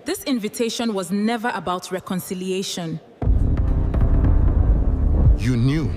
This invitation was never about reconciliation. You knew.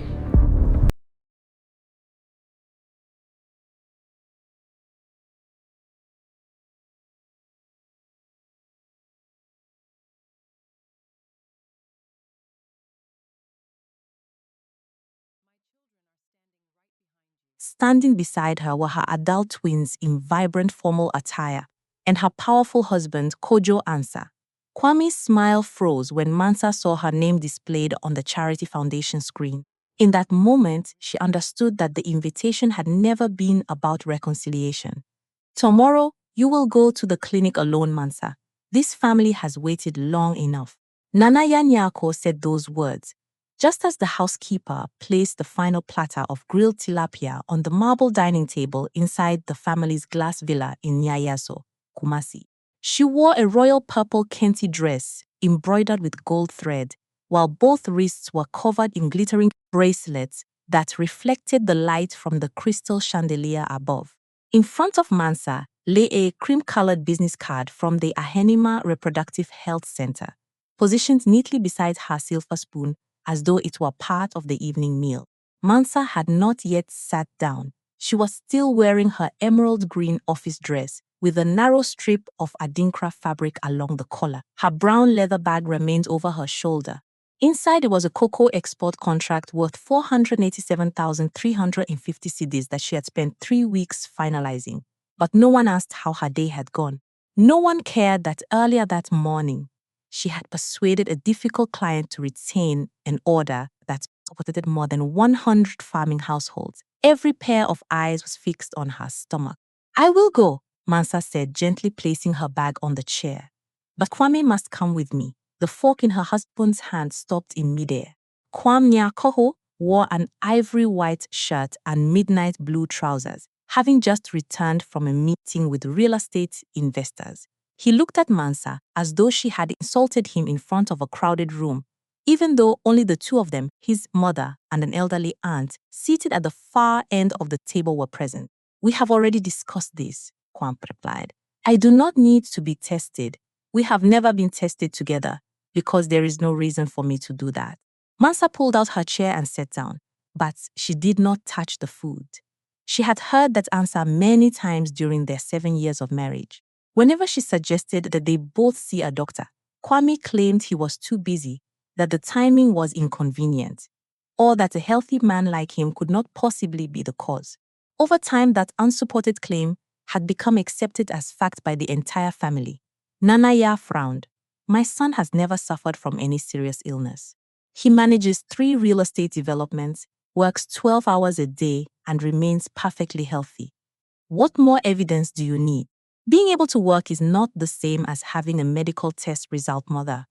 Standing beside her were her adult twins in vibrant formal attire and her powerful husband, Kojo Ansa. Kwame's smile froze when Mansa saw her name displayed on the Charity Foundation screen. In that moment, she understood that the invitation had never been about reconciliation. Tomorrow, you will go to the clinic alone, Mansa. This family has waited long enough. Nana Nyako said those words, just as the housekeeper placed the final platter of grilled tilapia on the marble dining table inside the family's glass villa in Nyayaso, Kumasi. She wore a royal purple kente dress embroidered with gold thread, while both wrists were covered in glittering bracelets that reflected the light from the crystal chandelier above. In front of Mansa lay a cream-colored business card from the Ahenima Reproductive Health Center, positioned neatly beside her silver spoon as though it were part of the evening meal. Mansa had not yet sat down. She was still wearing her emerald green office dress with a narrow strip of Adinkra fabric along the collar. Her brown leather bag remained over her shoulder. Inside there was a cocoa export contract worth 487,350 cedis that she had spent 3 weeks finalizing. But no one asked how her day had gone. No one cared that earlier that morning, she had persuaded a difficult client to retain an order that supported more than 100 farming households. Every pair of eyes was fixed on her stomach. I will go, Mansa said, gently placing her bag on the chair. But Kwame must come with me. The fork in her husband's hand stopped in midair. Kwame Nyakoho wore an ivory white shirt and midnight blue trousers, having just returned from a meeting with real estate investors. He looked at Mansa as though she had insulted him in front of a crowded room, even though only the two of them, his mother and an elderly aunt, seated at the far end of the table were present. We have already discussed this, Kwame replied. I do not need to be tested. We have never been tested together because there is no reason for me to do that. Mansa pulled out her chair and sat down, but she did not touch the food. She had heard that answer many times during their 7 years of marriage. Whenever she suggested that they both see a doctor, Kwame claimed he was too busy, that the timing was inconvenient, or that a healthy man like him could not possibly be the cause. Over time, that unsupported claim had become accepted as fact by the entire family. Nanaya frowned. My son has never suffered from any serious illness. He manages 3 real estate developments, works 12 hours a day, and remains perfectly healthy. What more evidence do you need? Being able to work is not the same as having a medical test result, mother.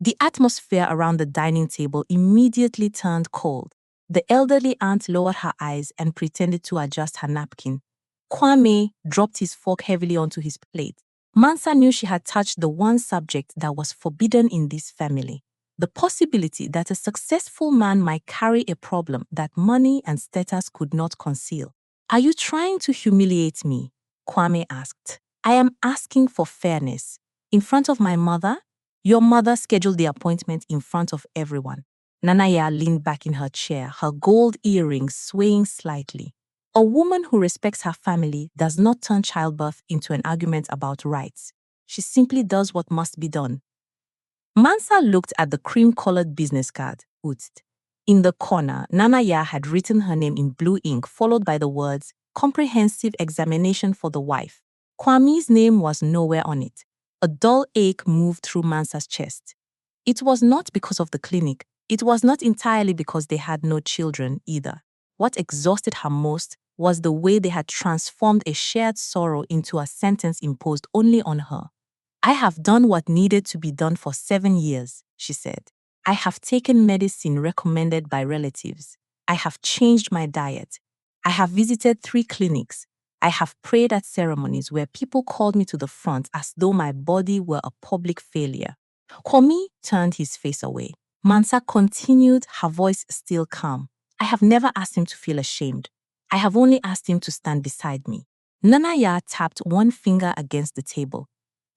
The atmosphere around the dining table immediately turned cold. The elderly aunt lowered her eyes and pretended to adjust her napkin. Kwame dropped his fork heavily onto his plate. Mansa knew she had touched the one subject that was forbidden in this family. The possibility that a successful man might carry a problem that money and status could not conceal. Are you trying to humiliate me? Kwame asked. I am asking for fairness. In front of my mother? Your mother scheduled the appointment in front of everyone. Nanaya leaned back in her chair, her gold earrings swaying slightly. A woman who respects her family does not turn childbirth into an argument about rights. She simply does what must be done. Mansa looked at the cream-colored business card, Utst. In the corner, Nanaya had written her name in blue ink, followed by the words, Comprehensive Examination for the Wife. Kwame's name was nowhere on it. A dull ache moved through Mansa's chest. It was not because of the clinic. It was not entirely because they had no children either. What exhausted her most was the way they had transformed a shared sorrow into a sentence imposed only on her. I have done what needed to be done for 7 years, she said. I have taken medicine recommended by relatives. I have changed my diet. I have visited 3 clinics. I have prayed at ceremonies where people called me to the front as though my body were a public failure. Kwame turned his face away. Mansa continued, her voice still calm. I have never asked him to feel ashamed. I have only asked him to stand beside me. Nanaya tapped one finger against the table.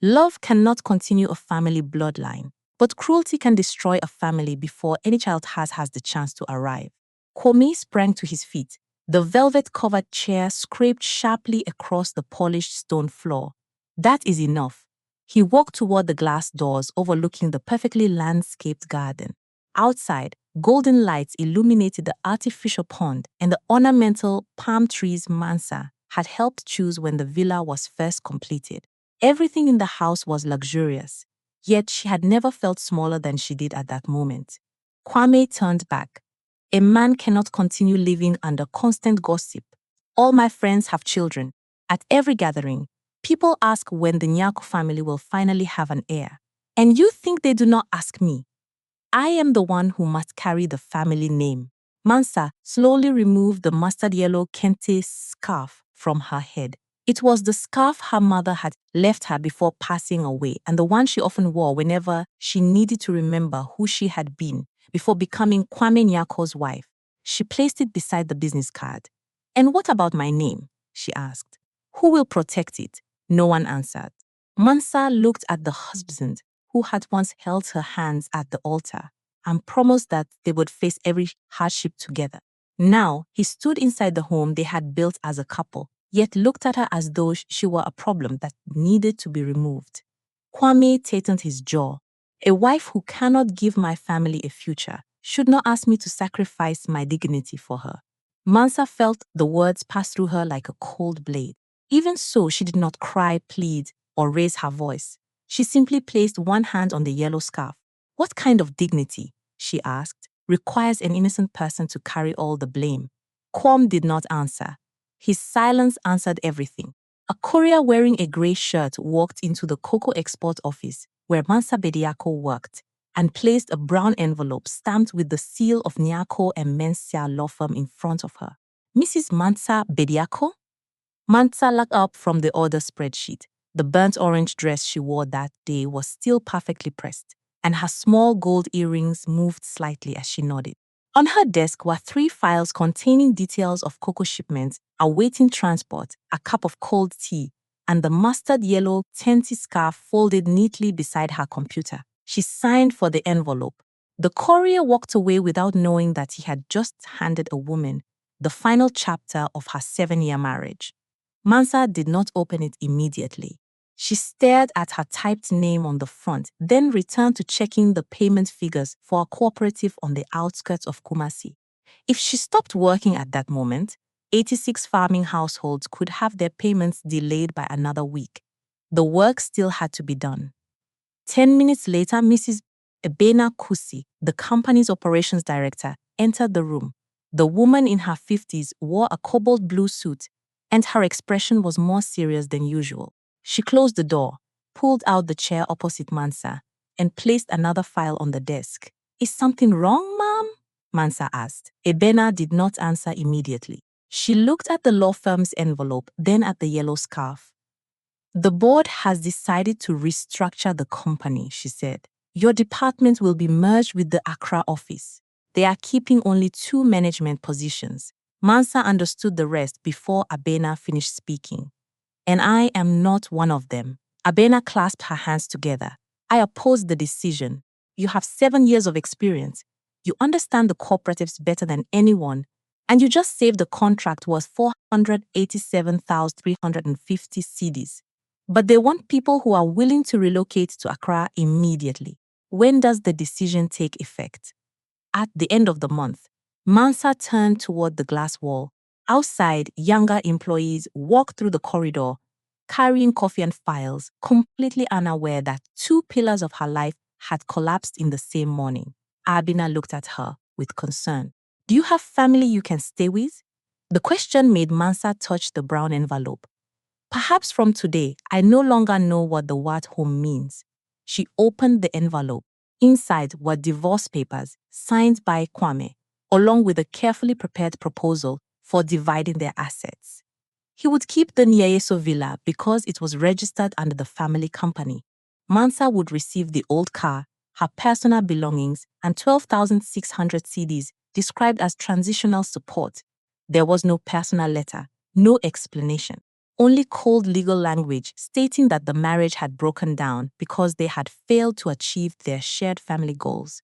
Love cannot continue a family bloodline, but cruelty can destroy a family before any child has the chance to arrive. Kwame sprang to his feet. The velvet-covered chair scraped sharply across the polished stone floor. That is enough. He walked toward the glass doors overlooking the perfectly landscaped garden. Outside, golden lights illuminated the artificial pond and the ornamental palm trees Mansa had helped choose when the villa was first completed. Everything in the house was luxurious, yet she had never felt smaller than she did at that moment. Kwame turned back. A man cannot continue living under constant gossip. All my friends have children. At every gathering, people ask when the Nyako family will finally have an heir. And you think they do not ask me? I am the one who must carry the family name. Mansa slowly removed the mustard yellow kente scarf from her head. It was the scarf her mother had left her before passing away and the one she often wore whenever she needed to remember who she had been before becoming Kwame Nyako's wife. She placed it beside the business card. And what about my name? She asked. Who will protect it? No one answered. Mansa looked at the husband who had once held her hands at the altar and promised that they would face every hardship together. Now, he stood inside the home they had built as a couple, yet looked at her as though she were a problem that needed to be removed. Kwame tightened his jaw. A wife who cannot give my family a future should not ask me to sacrifice my dignity for her. Mansa felt the words pass through her like a cold blade. Even so, she did not cry, plead, or raise her voice. She simply placed one hand on the yellow scarf. What kind of dignity, she asked, requires an innocent person to carry all the blame? Kwame did not answer. His silence answered everything. A courier wearing a grey shirt walked into the cocoa export office where Mansa Bediako worked and placed a brown envelope stamped with the seal of Nyako and Mensia law firm in front of her. Mrs. Mansa Bediako? Mansa looked up from the order spreadsheet. The burnt orange dress she wore that day was still perfectly pressed, and her small gold earrings moved slightly as she nodded. On her desk were 3 files containing details of cocoa shipments, awaiting transport, a cup of cold tea, and the mustard yellow tenti scarf folded neatly beside her computer. She signed for the envelope. The courier walked away without knowing that he had just handed a woman the final chapter of her 7-year marriage. Mansa did not open it immediately. She stared at her typed name on the front, then returned to checking the payment figures for a cooperative on the outskirts of Kumasi. If she stopped working at that moment, 86 farming households could have their payments delayed by another week. The work still had to be done. 10 minutes later, Mrs. Ebena Kusi, the company's operations director, entered the room. The woman in her 50s wore a cobalt blue suit, and her expression was more serious than usual. She closed the door, pulled out the chair opposite Mansa, and placed another file on the desk. Is something wrong, ma'am? Mansa asked. Ebena did not answer immediately. She looked at the law firm's envelope, then at the yellow scarf. The board has decided to restructure the company, she said. Your department will be merged with the Accra office. They are keeping only 2 management positions. Mansa understood the rest before Abena finished speaking. And I am not one of them. Abena clasped her hands together. I oppose the decision. You have 7 years of experience. You understand the cooperatives better than anyone. And you just saved the contract worth 487,350 cedis. But they want people who are willing to relocate to Accra immediately. When does the decision take effect? At the end of the month. Mansa turned toward the glass wall. Outside, younger employees walked through the corridor, carrying coffee and files, completely unaware that 2 pillars of her life had collapsed in the same morning. Abina looked at her with concern. Do you have family you can stay with? The question made Mansa touch the brown envelope. Perhaps from today, I no longer know what the word home means. She opened the envelope. Inside were divorce papers signed by Kwame, along with a carefully prepared proposal for dividing their assets. He would keep the Nyeyeso villa because it was registered under the family company. Mansa would receive the old car, her personal belongings, and 12,600 cedis described as transitional support. There was no personal letter, no explanation. only cold legal language stating that the marriage had broken down because they had failed to achieve their shared family goals.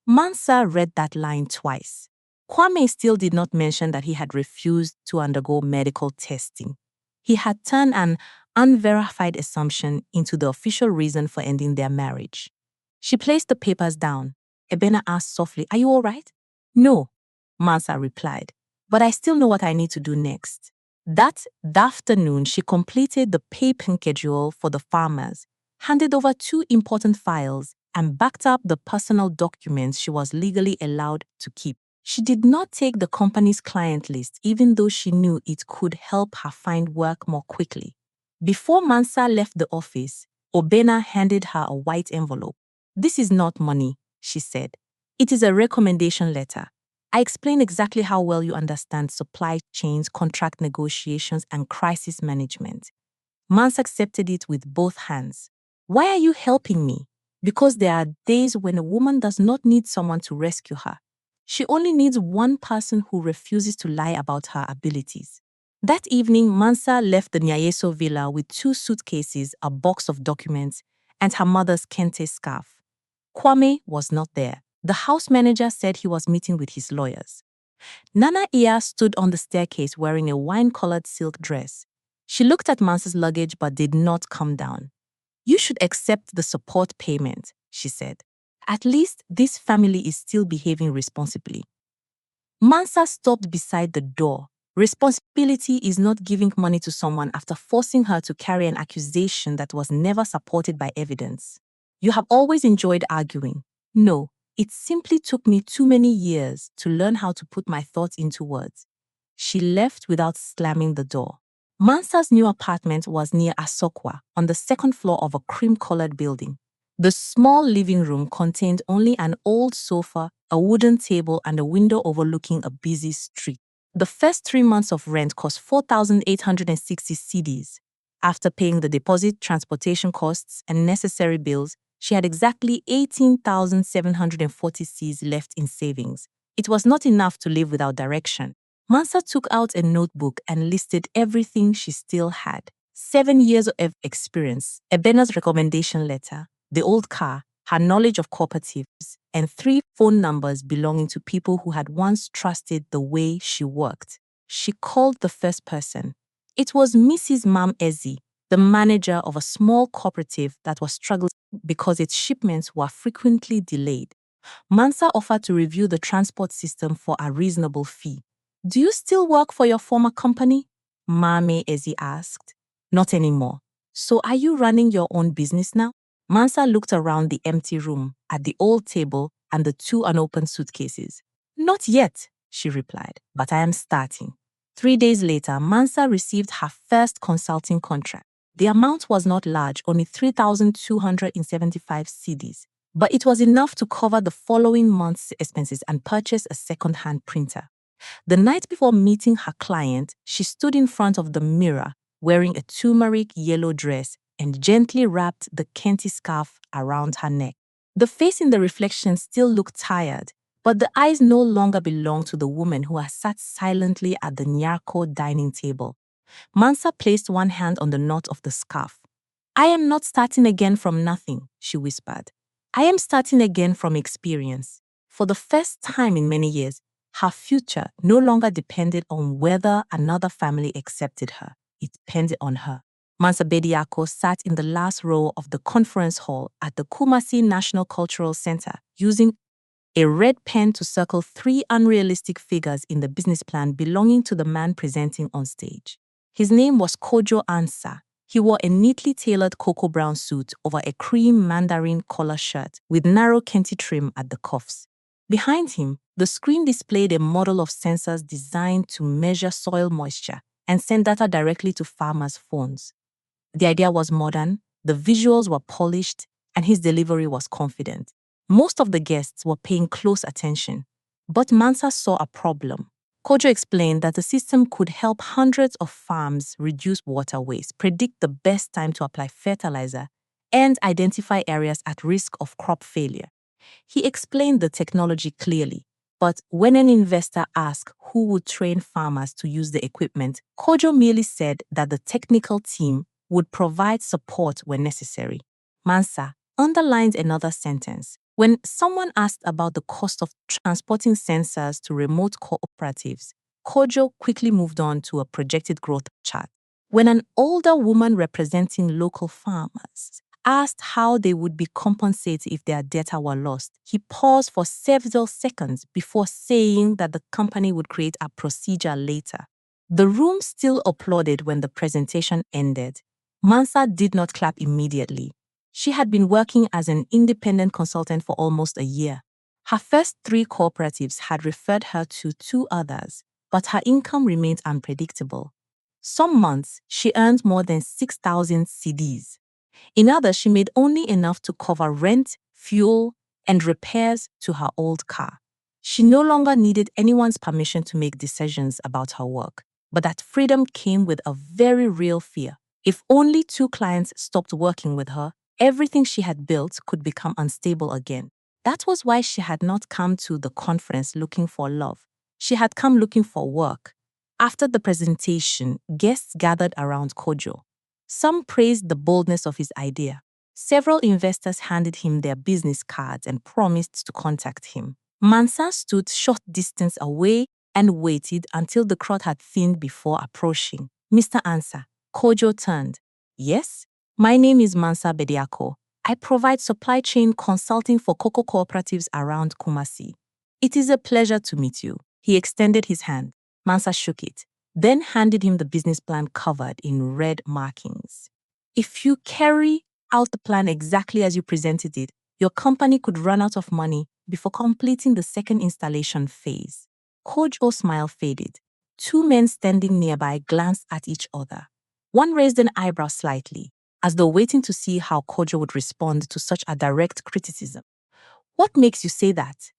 Mansa read that line twice. Kwame still did not mention that he had refused to undergo medical testing. He had turned an unverified assumption into the official reason for ending their marriage. She placed the papers down. Ebena asked softly, "Are you all right?" "No," Mansa replied, "but I still know what I need to do next." That afternoon, she completed the pay schedule for the farmers, handed over 2 important files, and backed up the personal documents she was legally allowed to keep. She did not take the company's client list, even though she knew it could help her find work more quickly. Before Mansa left the office, Obena handed her a white envelope. "This is not money," she said. "It is a recommendation letter. I explain exactly how well you understand supply chains, contract negotiations, and crisis management." Mansa accepted it with both hands. "Why are you helping me?" "Because there are days when a woman does not need someone to rescue her. She only needs one person who refuses to lie about her abilities." That evening, Mansa left the Nyayeso villa with 2 suitcases, a box of documents, and her mother's kente scarf. Kwame was not there. The house manager said he was meeting with his lawyers. Nana Iya stood on the staircase wearing a wine-colored silk dress. She looked at Mansa's luggage but did not come down. "You should accept the support payment," she said. "At least this family is still behaving responsibly." Mansa stopped beside the door. Responsibility is not giving money to someone after forcing her to carry an accusation that was never supported by evidence. "You have always enjoyed arguing." "No, it simply took me too many years to learn how to put my thoughts into words." She left without slamming the door. Mansa's new apartment was near Asokwa, on the 2nd floor of a cream-colored building. The small living room contained only an old sofa, a wooden table, and a window overlooking a busy street. The first 3 months of rent cost 4,860 cedis. After paying the deposit, transportation costs, and necessary bills, she had exactly 18,740 cedis left in savings. It was not enough to live without direction. Mansa took out a notebook and listed everything she still had. 7 years of experience, Ebena's recommendation letter, the old car, her knowledge of cooperatives, and 3 phone numbers belonging to people who had once trusted the way she worked. She called the first person. It was Mrs. Mam Ezi, the manager of a small cooperative that was struggling because its shipments were frequently delayed. Mansa offered to review the transport system for a reasonable fee. "Do you still work for your former company?" Mame Ezi asked. "Not anymore." "So are you running your own business now?" Mansa looked around the empty room, at the old table and the 2 unopened suitcases. "Not yet," she replied, "but I am starting." 3 days later, Mansa received her first consulting contract. The amount was not large, only 3,275 cedis, but it was enough to cover the following month's expenses and purchase a second-hand printer. The night before meeting her client, she stood in front of the mirror wearing a turmeric yellow dress and gently wrapped the kente scarf around her neck. The face in the reflection still looked tired, but the eyes no longer belonged to the woman who had sat silently at the Nyarko dining table. Mansa placed one hand on the knot of the scarf. "I am not starting again from nothing," she whispered. "I am starting again from experience." For the first time in many years, her future no longer depended on whether another family accepted her. It depended on her. Mansa Bediako sat in the last row of the conference hall at the Kumasi National Cultural Center, using a red pen to circle 3 unrealistic figures in the business plan belonging to the man presenting on stage. His name was Kojo Ansa. He wore a neatly tailored cocoa brown suit over a cream mandarin collar shirt with narrow kente trim at the cuffs. Behind him, the screen displayed a model of sensors designed to measure soil moisture and send data directly to farmers' phones. The idea was modern, the visuals were polished, and his delivery was confident. Most of the guests were paying close attention, but Mansa saw a problem. Kojo explained that the system could help hundreds of farms reduce water waste, predict the best time to apply fertilizer, and identify areas at risk of crop failure. He explained the technology clearly. But when an investor asked who would train farmers to use the equipment, Kojo merely said that the technical team would provide support when necessary. Mansa underlined another sentence. When someone asked about the cost of transporting sensors to remote cooperatives, Kojo quickly moved on to a projected growth chart. When an older woman representing local farmers asked how they would be compensated if their data were lost, he paused for several seconds before saying that the company would create a procedure later. The room still applauded when the presentation ended. Mansa did not clap immediately. She had been working as an independent consultant for almost a year. Her first 3 cooperatives had referred her to 2 others, but her income remained unpredictable. Some months, she earned more than 6,000 cedis. In others, she made only enough to cover rent, fuel, and repairs to her old car. She no longer needed anyone's permission to make decisions about her work, but that freedom came with a very real fear. If only 2 clients stopped working with her, everything she had built could become unstable again. That was why she had not come to the conference looking for love. She had come looking for work. After the presentation, guests gathered around Kojo. Some praised the boldness of his idea. Several investors handed him their business cards and promised to contact him. Mansa stood short distance away and waited until the crowd had thinned before approaching. Mr. Answer, Kojo turned. Yes, my name is Mansa Bediako. I provide supply chain consulting for cocoa cooperatives around Kumasi. It is a pleasure to meet you. He extended his hand. Mansa shook it, then handed him the business plan covered in red markings. If you carry out the plan exactly as you presented it, your company could run out of money before completing the second installation phase. Kojo's smile faded. 2 men standing nearby glanced at each other. One raised an eyebrow slightly, as though waiting to see how Kojo would respond to such a direct criticism. What makes you say that?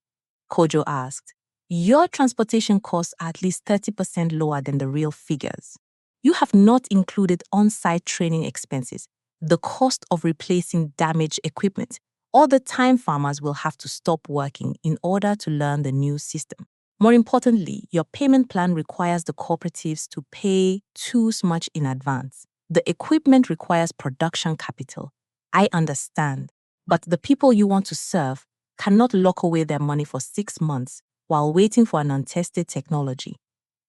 Kojo asked. Your transportation costs are at least 30% lower than the real figures. You have not included on-site training expenses, the cost of replacing damaged equipment, or the time farmers will have to stop working in order to learn the new system. More importantly, your payment plan requires the cooperatives to pay too much in advance. The equipment requires production capital. I understand, but the people you want to serve cannot lock away their money for 6 months while waiting for an untested technology.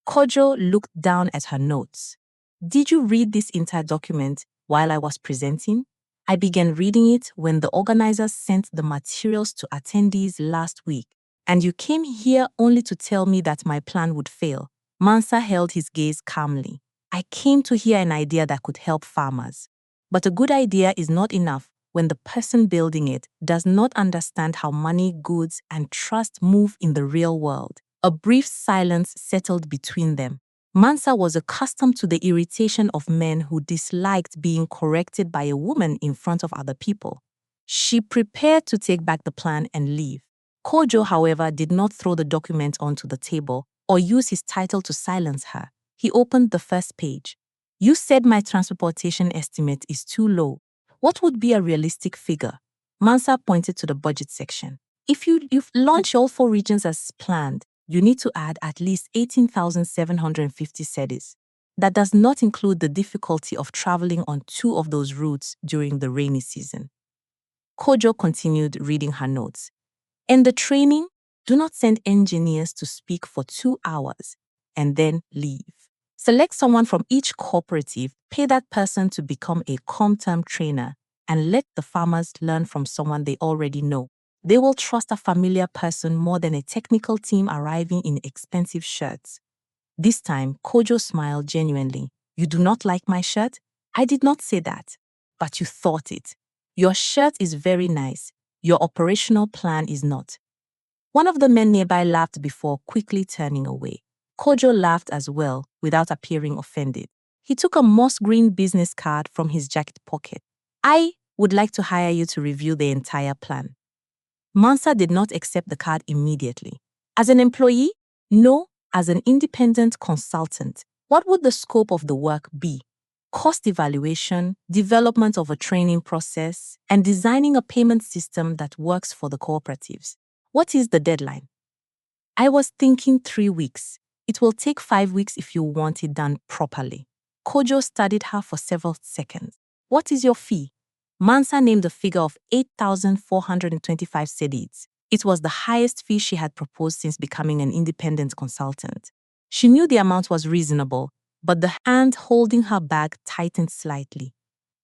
Kojo looked down at her notes. Did you read this entire document while I was presenting? I began reading it when the organizers sent the materials to attendees last week, and you came here only to tell me that my plan would fail. Mansa held his gaze calmly. I came to hear an idea that could help farmers. But a good idea is not enough when the person building it does not understand how money, goods, and trust move in the real world. A brief silence settled between them. Mansa was accustomed to the irritation of men who disliked being corrected by a woman in front of other people. She prepared to take back the plan and leave. Kojo, however, did not throw the document onto the table or use his title to silence her. He opened the first page. You said my transportation estimate is too low. What would be a realistic figure? Mansa pointed to the budget section. If you've launched all 4 regions as planned, you need to add at least 18,750 cedis. That does not include the difficulty of traveling on 2 of those routes during the rainy season. Kojo continued reading her notes. In the training, do not send engineers to speak for 2 hours and then leave. Select someone from each cooperative, pay that person to become a com-term trainer, and let the farmers learn from someone they already know. They will trust a familiar person more than a technical team arriving in expensive shirts. This time, Kojo smiled genuinely. You do not like my shirt? I did not say that, but you thought it. Your shirt is very nice. Your operational plan is not. One of the men nearby laughed before quickly turning away. Kojo laughed as well, without appearing offended. He took a moss green business card from his jacket pocket. I would like to hire you to review the entire plan. Mansa did not accept the card immediately. As an employee? No, as an independent consultant. What would the scope of the work be? Cost evaluation, development of a training process, and designing a payment system that works for the cooperatives. What is the deadline? I was thinking 3 weeks. It will take 5 weeks if you want it done properly. Kojo studied her for several seconds. What is your fee? Mansa named a figure of 8,425 cedis. It was the highest fee she had proposed since becoming an independent consultant. She knew the amount was reasonable, but the hand holding her bag tightened slightly.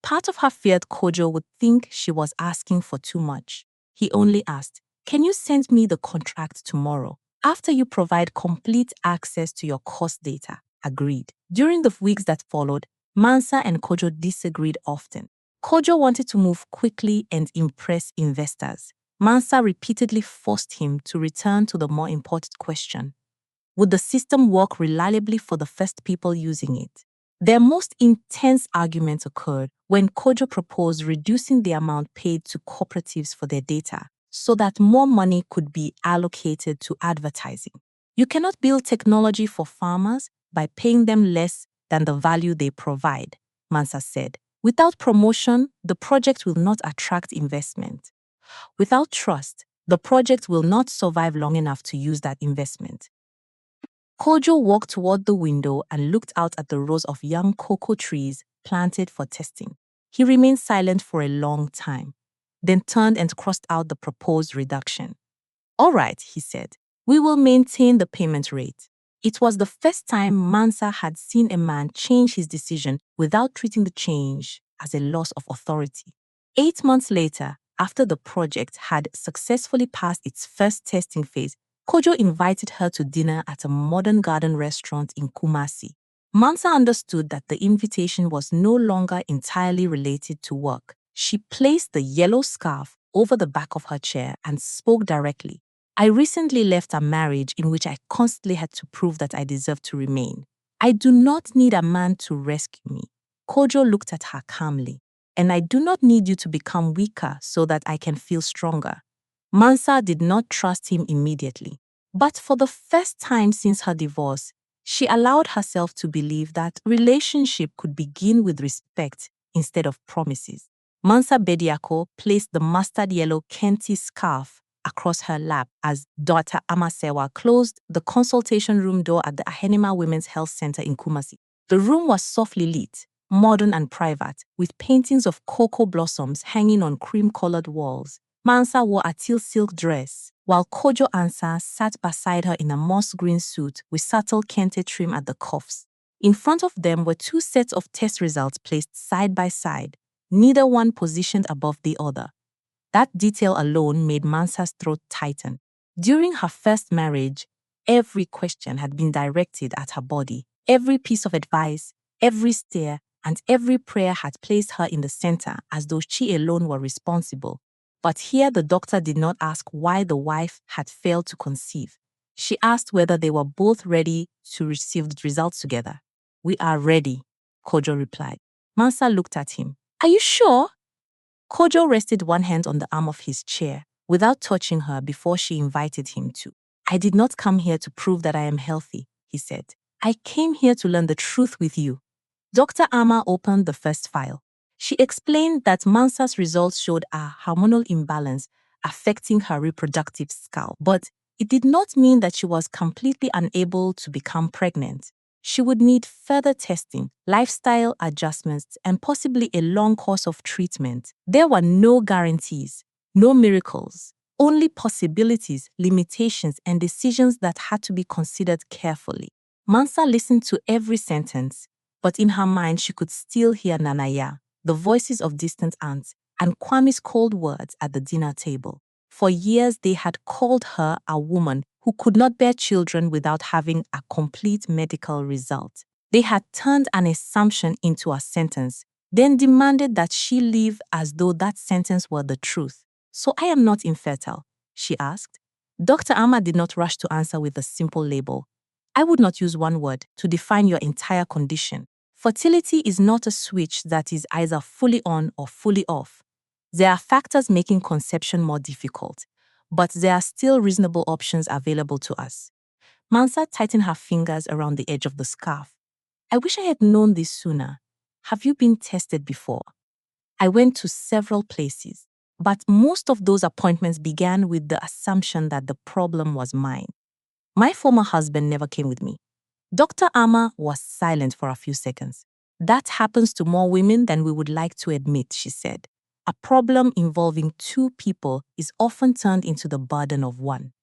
Part of her feared Kojo would think she was asking for too much. He only asked, "Can you send me the contract tomorrow, after you provide complete access to your course data?" Agreed. During the weeks that followed, Mansa and Kojo disagreed often. Kojo wanted to move quickly and impress investors. Mansa repeatedly forced him to return to the more important question: would the system work reliably for the first people using it? Their most intense arguments occurred when Kojo proposed reducing the amount paid to cooperatives for their data so that more money could be allocated to advertising. You cannot build technology for farmers by paying them less than the value they provide, Mansa said. Without promotion, the project will not attract investment. Without trust, the project will not survive long enough to use that investment. Kojo walked toward the window and looked out at the rows of young cocoa trees planted for testing. He remained silent for a long time, then turned and crossed out the proposed reduction. "All right," he said, "we will maintain the payment rate." It was the first time Mansa had seen a man change his decision without treating the change as a loss of authority. 8 months later, after the project had successfully passed its first testing phase, Kojo invited her to dinner at a modern garden restaurant in Kumasi. Mansa understood that the invitation was no longer entirely related to work. She placed the yellow scarf over the back of her chair and spoke directly. "I recently left a marriage in which I constantly had to prove that I deserved to remain. I do not need a man to rescue me." Kojo looked at her calmly. "And I do not need you to become weaker so that I can feel stronger." Mansa did not trust him immediately, but for the first time since her divorce, she allowed herself to believe that relationship could begin with respect instead of promises. Mansa Bediako placed the mustard yellow Kenti scarf across her lap as Dr. Amasewa closed the consultation room door at the Ahenema Women's Health Center in Kumasi. The room was softly lit, modern and private, with paintings of cocoa blossoms hanging on cream-colored walls. Mansa wore a teal silk dress, while Kojo Ansa sat beside her in a moss green suit with subtle kente trim at the cuffs. In front of them were 2 sets of test results placed side by side, neither one positioned above the other. That detail alone made Mansa's throat tighten. During her first marriage, every question had been directed at her body. Every piece of advice, every stare, and every prayer had placed her in the center as though she alone were responsible. But here the doctor did not ask why the wife had failed to conceive. She asked whether they were both ready to receive the results together. "We are ready," Kojo replied. Mansa looked at him. "Are you sure?" Kojo rested one hand on the arm of his chair without touching her before she invited him to. "I did not come here to prove that I am healthy," he said. "I came here to learn the truth with you." Dr. Amma opened the first file. She explained that Mansa's results showed a hormonal imbalance affecting her reproductive cycle, but it did not mean that she was completely unable to become pregnant. She would need further testing, lifestyle adjustments, and possibly a long course of treatment. There were no guarantees, no miracles, only possibilities, limitations, and decisions that had to be considered carefully. Mansa listened to every sentence, but in her mind she could still hear Nanaya, the voices of distant aunts, and Kwame's cold words at the dinner table. For years they had called her a woman who could not bear children without having a complete medical result. They had turned an assumption into a sentence, then demanded that she live as though that sentence were the truth. "So I am not infertile?" she asked. Dr. Amma did not rush to answer with a simple label. "I would not use one word to define your entire condition. Fertility is not a switch that is either fully on or fully off. There are factors making conception more difficult, but there are still reasonable options available to us." Mansa tightened her fingers around the edge of the scarf. "I wish I had known this sooner. Have you been tested before?" "I went to several places, but most of those appointments began with the assumption that the problem was mine." My former husband never came with me. Dr. Amma was silent for a few seconds. That happens to more women than we would like to admit, she said. A problem involving two people is often turned into the burden of one.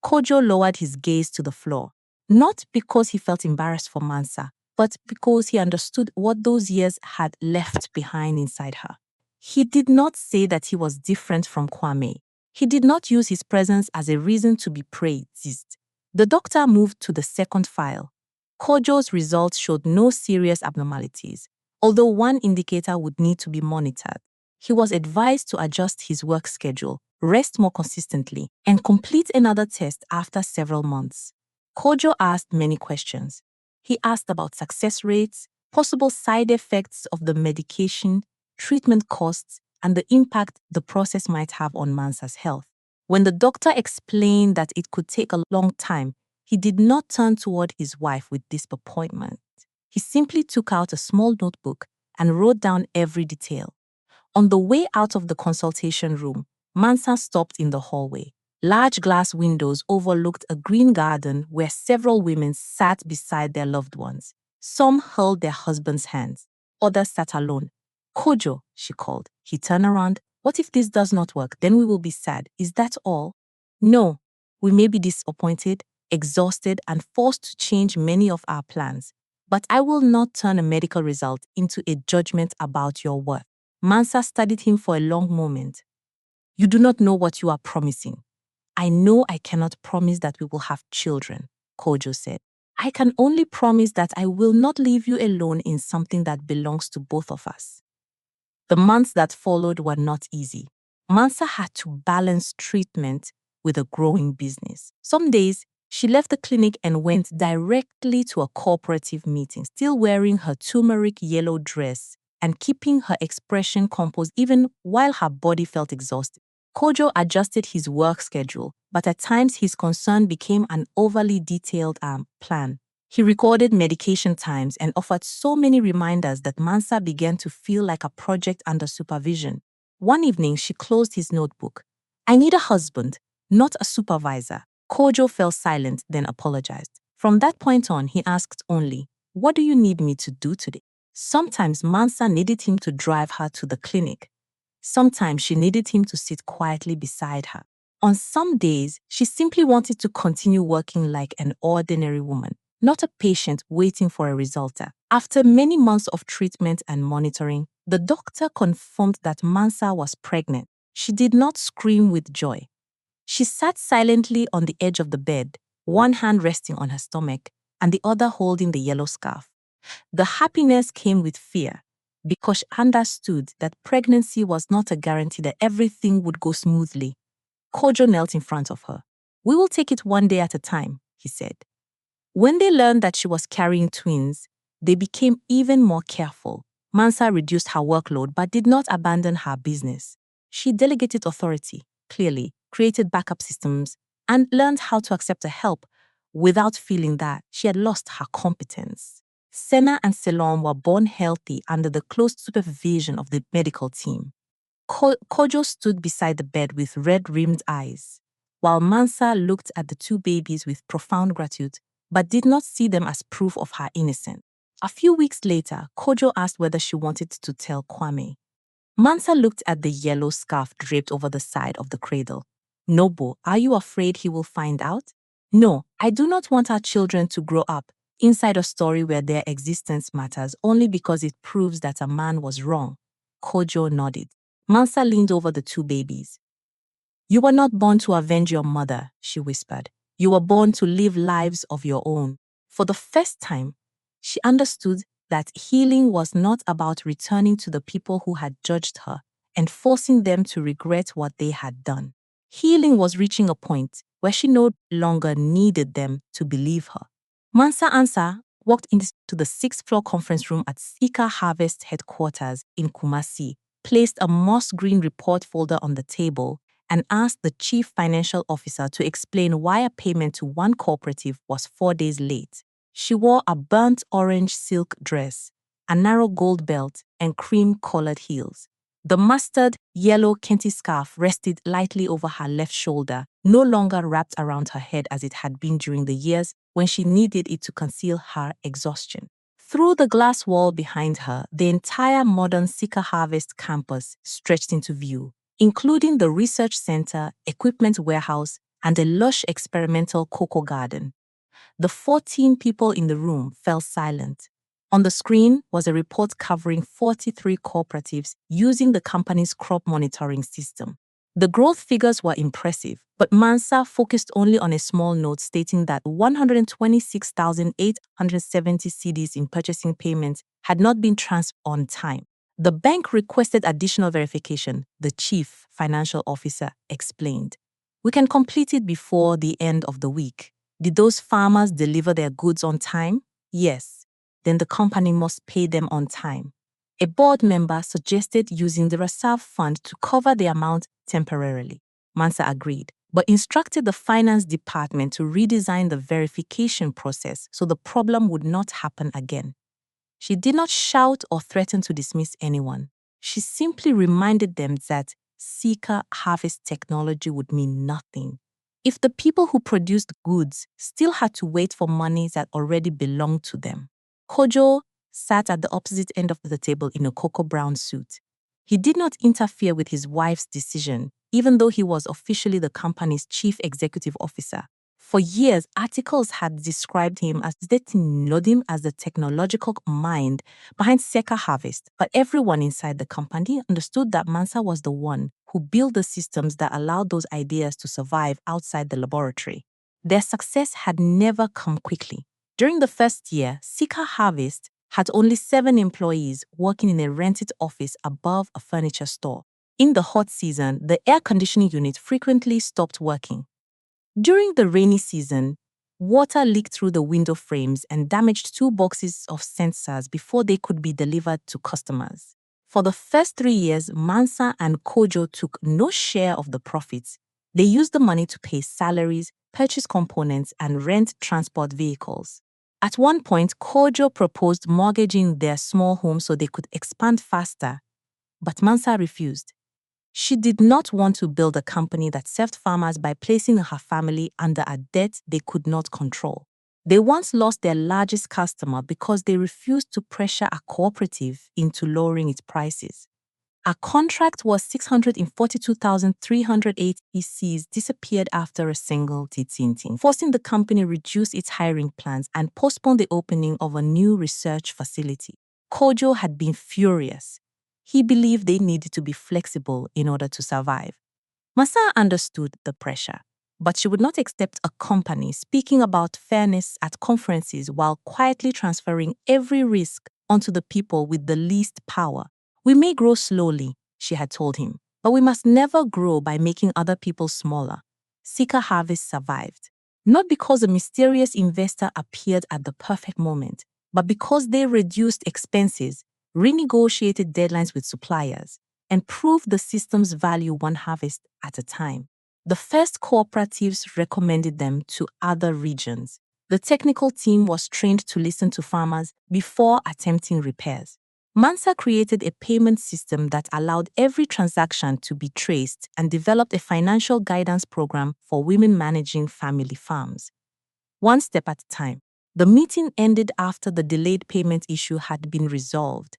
Kojo lowered his gaze to the floor, not because he felt embarrassed for Mansa, but because he understood what those years had left behind inside her. He did not say that he was different from Kwame. He did not use his presence as a reason to be praised. The doctor moved to the second file. Kojo's results showed no serious abnormalities, although one indicator would need to be monitored. He was advised to adjust his work schedule, rest more consistently, and complete another test after several months. Kojo asked many questions. He asked about success rates, possible side effects of the medication, treatment costs, and the impact the process might have on Mansa's health. When the doctor explained that it could take a long time, he did not turn toward his wife with disappointment. He simply took out a small notebook and wrote down every detail. On the way out of the consultation room, Mansa stopped in the hallway. Large glass windows overlooked a green garden where several women sat beside their loved ones. Some held their husbands' hands. Others sat alone. Kojo, she called. He turned around. What if this does not work? Then we will be sad. Is that all? No. We may be disappointed, exhausted, and forced to change many of our plans. But I will not turn a medical result into a judgment about your worth. Mansa studied him for a long moment. You do not know what you are promising. I know I cannot promise that we will have children, Kojo said. I can only promise that I will not leave you alone in something that belongs to both of us. The months that followed were not easy. Mansa had to balance treatment with a growing business. Some days, she left the clinic and went directly to a cooperative meeting, still wearing her turmeric yellow dress and keeping her expression composed even while her body felt exhausted. Kojo adjusted his work schedule, but at times his concern became an overly detailed plan. He recorded medication times and offered so many reminders that Mansa began to feel like a project under supervision. One evening, she closed his notebook. I need a husband, not a supervisor. Kojo fell silent, then apologized. From that point on, he asked only, what do you need me to do today? Sometimes Mansa needed him to drive her to the clinic. Sometimes she needed him to sit quietly beside her. On some days, she simply wanted to continue working like an ordinary woman, not a patient waiting for a result. After many months of treatment and monitoring, the doctor confirmed that Mansa was pregnant. She did not scream with joy. She sat silently on the edge of the bed, one hand resting on her stomach and the other holding the yellow scarf. The happiness came with fear, because she understood that pregnancy was not a guarantee that everything would go smoothly. Kojo knelt in front of her. We will take it one day at a time, he said. When they learned that she was carrying twins, they became even more careful. Mansa reduced her workload but did not abandon her business. She delegated authority, clearly, created backup systems, and learned how to accept help without feeling that she had lost her competence. Senna and Selom were born healthy under the close supervision of the medical team. Kojo stood beside the bed with red-rimmed eyes, while Mansa looked at the two babies with profound gratitude, but did not see them as proof of her innocence. A few weeks later, Kojo asked whether she wanted to tell Kwame. Mansa looked at the yellow scarf draped over the side of the cradle. Nobo, are you afraid he will find out? No, I do not want our children to grow up inside a story where their existence matters only because it proves that a man was wrong. Kojo nodded. Mansa leaned over the two babies. You were not born to avenge your mother, she whispered. You were born to live lives of your own. For the first time, she understood that healing was not about returning to the people who had judged her and forcing them to regret what they had done. Healing was reaching a point where she no longer needed them to believe her. Mansa Ansa walked into the sixth-floor conference room at Sika Harvest headquarters in Kumasi, placed a moss green report folder on the table, and asked the chief financial officer to explain why a payment to one cooperative was 4 days late. She wore a burnt orange silk dress, a narrow gold belt, and cream-colored heels. The mustard yellow kente scarf rested lightly over her left shoulder, no longer wrapped around her head as it had been during the years when she needed it to conceal her exhaustion. Through the glass wall behind her, the entire modern Sika Harvest campus stretched into view, including the research center, equipment warehouse, and a lush experimental cocoa garden. The 14 people in the room fell silent. On the screen was a report covering 43 cooperatives using the company's crop monitoring system. The growth figures were impressive, but Mansa focused only on a small note stating that 126,870 CDs in purchasing payments had not been transferred on time. The bank requested additional verification, the chief financial officer explained. We can complete it before the end of the week. Did those farmers deliver their goods on time? Yes. Then the company must pay them on time. A board member suggested using the reserve fund to cover the amount temporarily. Mansa agreed, but instructed the finance department to redesign the verification process so the problem would not happen again. She did not shout or threaten to dismiss anyone. She simply reminded them that Sika Harvest technology would mean nothing if the people who produced goods still had to wait for money that already belonged to them. Kojo sat at the opposite end of the table in a cocoa brown suit. He did not interfere with his wife's decision, even though he was officially the company's chief executive officer. For years, articles had described him as the technological mind behind Seka Harvest, but everyone inside the company understood that Mansa was the one who built the systems that allowed those ideas to survive outside the laboratory. Their success had never come quickly. During the first year, Sika Harvest had only 7 employees working in a rented office above a furniture store. In the hot season, the air conditioning unit frequently stopped working. During the rainy season, water leaked through the window frames and damaged 2 boxes of sensors before they could be delivered to customers. For the first 3 years, Mansa and Kojo took no share of the profits. They used the money to pay salaries, purchase components, and rent transport vehicles. At one point, Kojo proposed mortgaging their small home so they could expand faster, but Mansa refused. She did not want to build a company that served farmers by placing her family under a debt they could not control. They once lost their largest customer because they refused to pressure a cooperative into lowering its prices. A contract worth 642,308 ECs disappeared after a single meeting, forcing the company to reduce its hiring plans and postpone the opening of a new research facility. Kojo had been furious. He believed they needed to be flexible in order to survive. Masa understood the pressure, but she would not accept a company speaking about fairness at conferences while quietly transferring every risk onto the people with the least power. We may grow slowly, she had told him, but we must never grow by making other people smaller. Sika Harvest survived, not because a mysterious investor appeared at the perfect moment, but because they reduced expenses, renegotiated deadlines with suppliers, and proved the system's value one harvest at a time. The first cooperatives recommended them to other regions. The technical team was trained to listen to farmers before attempting repairs. Mansa created a payment system that allowed every transaction to be traced and developed a financial guidance program for women managing family farms. One step at a time. The meeting ended after the delayed payment issue had been resolved.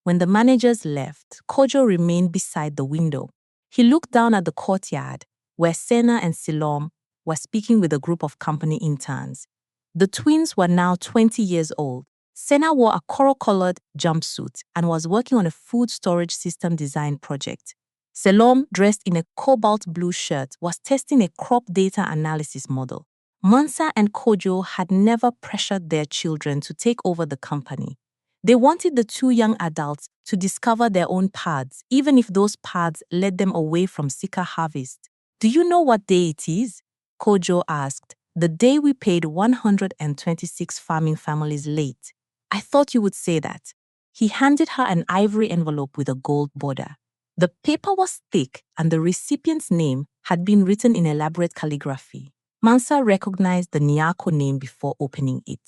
When the managers left, Kojo remained beside the window. He looked down at the courtyard, where Sena and Silom were speaking with a group of company interns. The twins were now 20 years old. Sena wore a coral-colored jumpsuit and was working on a food storage system design project. Silom, dressed in a cobalt blue shirt, was testing a crop data analysis model. Mansa and Kojo had never pressured their children to take over the company. They wanted the 2 young adults to discover their own paths, even if those paths led them away from Sika Harvest. Do you know what day it is? Kojo asked. The day we paid 126 farming families late. I thought you would say that. He handed her an ivory envelope with a gold border. The paper was thick and the recipient's name had been written in elaborate calligraphy. Mansa recognized the Nyako name before opening it.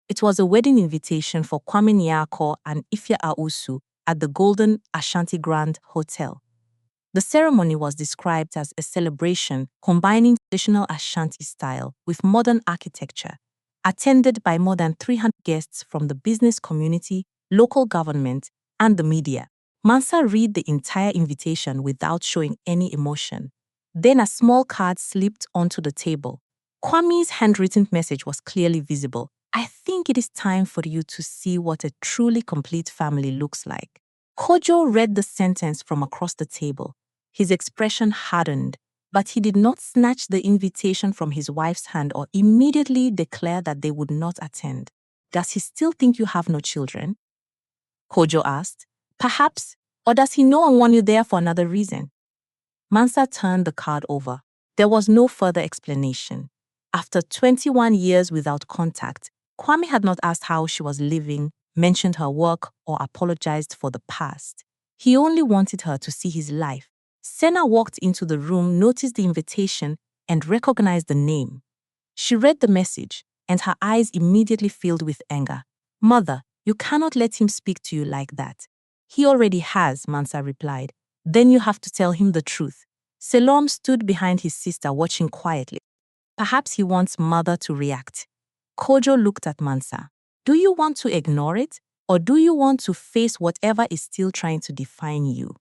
It was a wedding invitation for Kwame Nyako and Ifya Ausu at the Golden Ashanti Grand Hotel. The ceremony was described as a celebration combining traditional Ashanti style with modern architecture, attended by more than 300 guests from the business community, local government, and the media. Mansa read the entire invitation without showing any emotion. Then a small card slipped onto the table. Kwame's handwritten message was clearly visible. I think it is time for you to see what a truly complete family looks like. Kojo read the sentence from across the table. His expression hardened, but he did not snatch the invitation from his wife's hand or immediately declare that they would not attend. Does he still think you have no children? Kojo asked. Perhaps, or does he know and want you there for another reason? Mansa turned the card over. There was no further explanation. After 21 years without contact, Kwame had not asked how she was living, mentioned her work, or apologized for the past. He only wanted her to see his life. Senna walked into the room, noticed the invitation, and recognized the name. She read the message, and her eyes immediately filled with anger. Mother, you cannot let him speak to you like that. He already has, Mansa replied. Then you have to tell him the truth. Selom stood behind his sister, watching quietly. Perhaps he wants Mother to react. Kojo looked at Mansa. Do you want to ignore it, or do you want to face whatever is still trying to define you?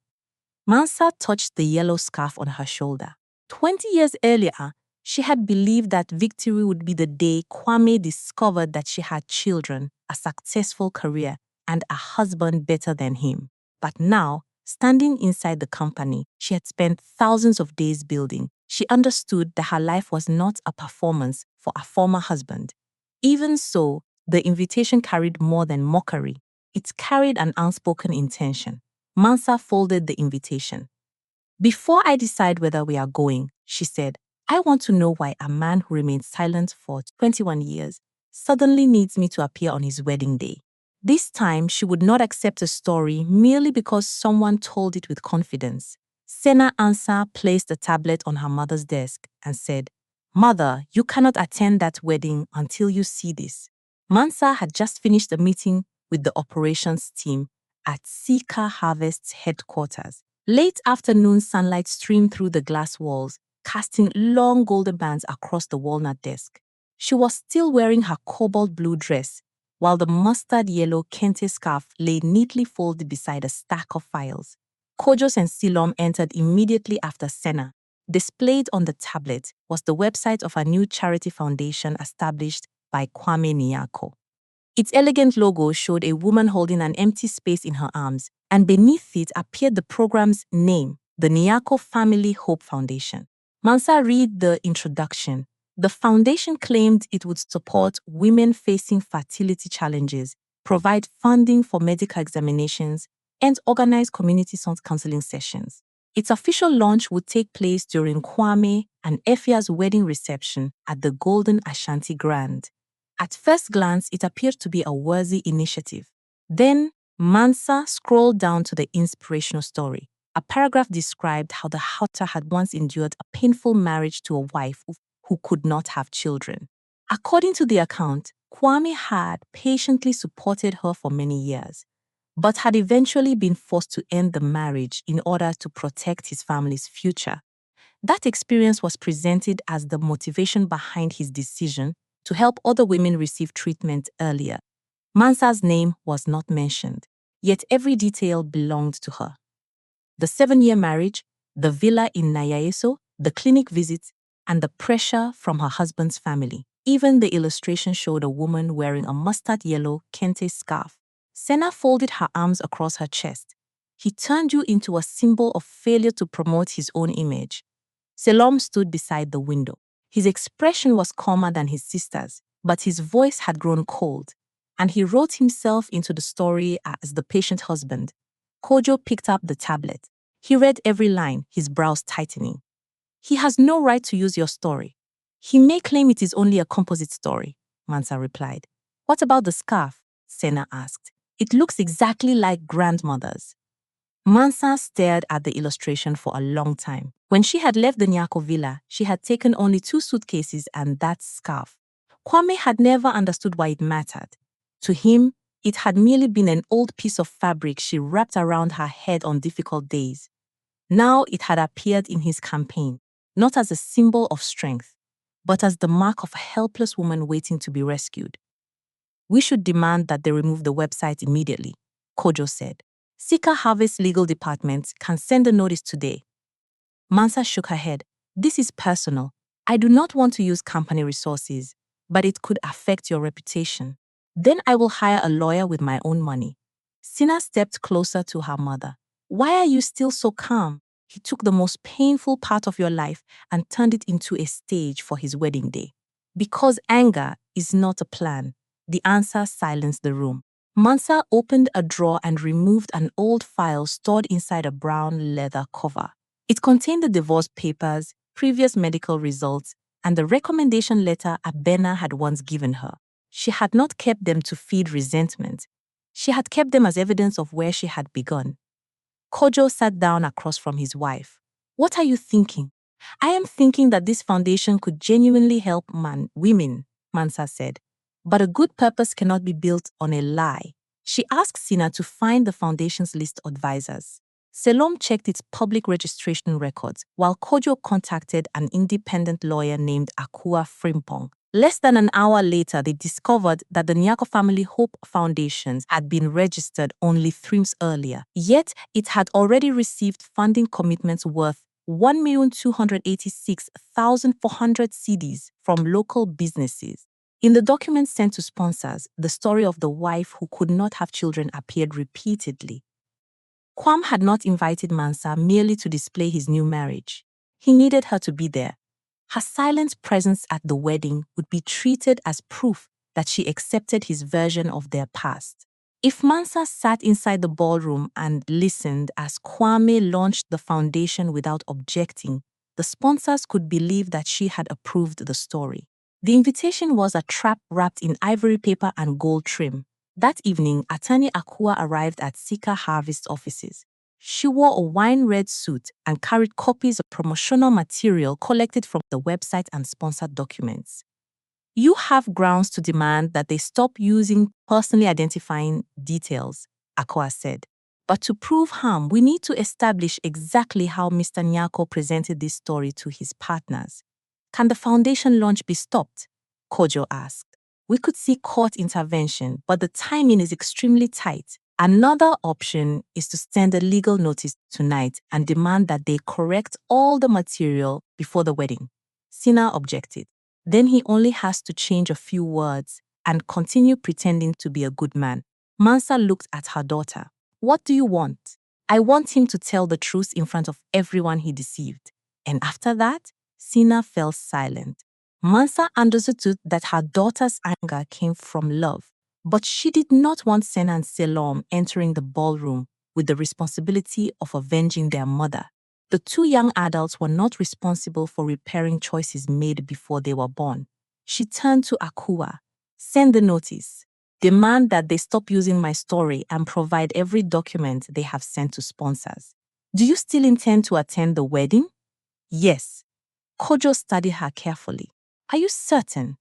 Mansa touched the yellow scarf on her shoulder. 20 years earlier, she had believed that victory would be the day Kwame discovered that she had children, a successful career, and a husband better than him. But now, standing inside the company she had spent thousands of days building, she understood that her life was not a performance for a former husband. Even so, the invitation carried more than mockery. It carried an unspoken intention. Mansa folded the invitation. Before I decide whether we are going, she said, I want to know why a man who remained silent for 21 years suddenly needs me to appear on his wedding day. This time, she would not accept a story merely because someone told it with confidence. Senna Ansa placed the tablet on her mother's desk and said, Mother, you cannot attend that wedding until you see this. Mansa had just finished a meeting with the operations team at Sika Harvest's headquarters. Late afternoon sunlight streamed through the glass walls, casting long golden bands across the walnut desk. She was still wearing her cobalt blue dress, while the mustard yellow kente scarf lay neatly folded beside a stack of files. Kojos and Silom entered immediately after Senna. Displayed on the tablet was the website of a new charity foundation established by Kwame Nyako. Its elegant logo showed a woman holding an empty space in her arms, and beneath it appeared the program's name, the Nyako Family Hope Foundation. Mansa read the introduction. The foundation claimed it would support women facing fertility challenges, provide funding for medical examinations, and organize community counseling sessions. Its official launch would take place during Kwame and Efia's wedding reception at the Golden Ashanti Grand. At first glance, it appeared to be a worthy initiative. Then, Mansa scrolled down to the inspirational story. A paragraph described how the Hauta had once endured a painful marriage to a wife who could not have children. According to the account, Kwame had patiently supported her for many years, but had eventually been forced to end the marriage in order to protect his family's future. That experience was presented as the motivation behind his decision to help other women receive treatment earlier. Mansa's name was not mentioned, yet every detail belonged to her. The 7-year marriage, the villa in Nyayeso, the clinic visits, and the pressure from her husband's family. Even the illustration showed a woman wearing a mustard yellow kente scarf. Senna folded her arms across her chest. He turned you into a symbol of failure to promote his own image. Selom stood beside the window. His expression was calmer than his sister's, but his voice had grown cold, and he wrote himself into the story as the patient husband. Kojo picked up the tablet. He read every line, his brows tightening. He has no right to use your story. He may claim it is only a composite story, Mansa replied. What about the scarf? Senna asked. It looks exactly like grandmother's. Mansa stared at the illustration for a long time. When she had left the Nyako villa, she had taken only 2 suitcases and that scarf. Kwame had never understood why it mattered. To him, it had merely been an old piece of fabric she wrapped around her head on difficult days. Now it had appeared in his campaign, not as a symbol of strength, but as the mark of a helpless woman waiting to be rescued. We should demand that they remove the website immediately, Kojo said. Sika Harvest Legal Department can send a notice today. Mansa shook her head. This is personal. I do not want to use company resources, but it could affect your reputation. Then I will hire a lawyer with my own money. Sina stepped closer to her mother. Why are you still so calm? He took the most painful part of your life and turned it into a stage for his wedding day. Because anger is not a plan. The answer silenced the room. Mansa opened a drawer and removed an old file stored inside a brown leather cover. It contained the divorce papers, previous medical results, and the recommendation letter Abena had once given her. She had not kept them to feed resentment. She had kept them as evidence of where she had begun. Kojo sat down across from his wife. What are you thinking? I am thinking that this foundation could genuinely help women, Mansa said. But a good purpose cannot be built on a lie. She asked Sina to find the foundation's list of advisors. Selom checked its public registration records, while Kojo contacted an independent lawyer named Akua Frimpong. Less than an hour later, they discovered that the Nyako Family Hope Foundations had been registered only 3 months earlier. Yet, it had already received funding commitments worth 1,286,400 cedis from local businesses. In the documents sent to sponsors, the story of the wife who could not have children appeared repeatedly. Kwam had not invited Mansa merely to display his new marriage. He needed her to be there. Her silent presence at the wedding would be treated as proof that she accepted his version of their past. If Mansa sat inside the ballroom and listened as Kwame launched the foundation without objecting, the sponsors could believe that she had approved the story. The invitation was a trap wrapped in ivory paper and gold trim. That evening, Attorney Akua arrived at Sika Harvest offices. She wore a wine-red suit and carried copies of promotional material collected from the website and sponsored documents. You have grounds to demand that they stop using personally identifying details, Akua said. But to prove harm, we need to establish exactly how Mr. Nyako presented this story to his partners. Can the foundation launch be stopped? Kojo asked. We could see court intervention, but the timing is extremely tight. Another option is to send a legal notice tonight and demand that they correct all the material before the wedding. Sina objected. Then he only has to change a few words and continue pretending to be a good man. Mansa looked at her daughter. What do you want? I want him to tell the truth in front of everyone he deceived. And after that, Sina fell silent. Mansa understood that her daughter's anger came from love, but she did not want Sena and Selom entering the ballroom with the responsibility of avenging their mother. The 2 young adults were not responsible for repairing choices made before they were born. She turned to Akua. Send the notice. Demand that they stop using my story and provide every document they have sent to sponsors. Do you still intend to attend the wedding? Yes. Kojo studied her carefully. Are you certain?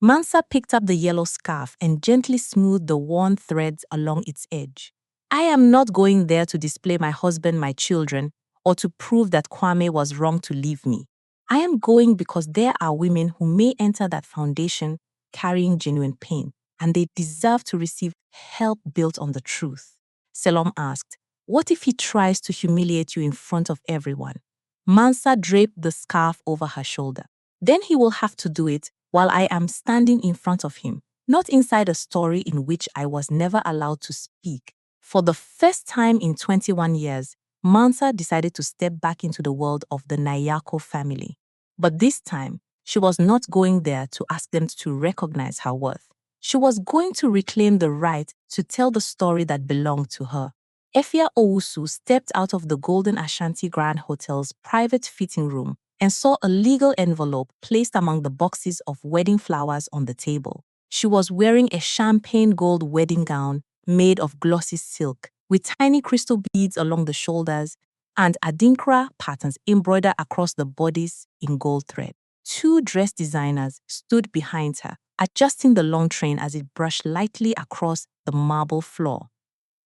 Mansa picked up the yellow scarf and gently smoothed the worn threads along its edge. I am not going there to display my husband, my children, or to prove that Kwame was wrong to leave me. I am going because there are women who may enter that foundation carrying genuine pain, and they deserve to receive help built on the truth. Selom asked, what if he tries to humiliate you in front of everyone? Mansa draped the scarf over her shoulder. Then he will have to do it while I am standing in front of him, not inside a story in which I was never allowed to speak. For the first time in 21 years, Mansa decided to step back into the world of the Nyako family. But this time, she was not going there to ask them to recognize her worth. She was going to reclaim the right to tell the story that belonged to her. Efia Owusu stepped out of the Golden Ashanti Grand Hotel's private fitting room and saw a legal envelope placed among the boxes of wedding flowers on the table. She was wearing a champagne gold wedding gown made of glossy silk, with tiny crystal beads along the shoulders and adinkra patterns embroidered across the bodice in gold thread. 2 dress designers stood behind her, adjusting the long train as it brushed lightly across the marble floor.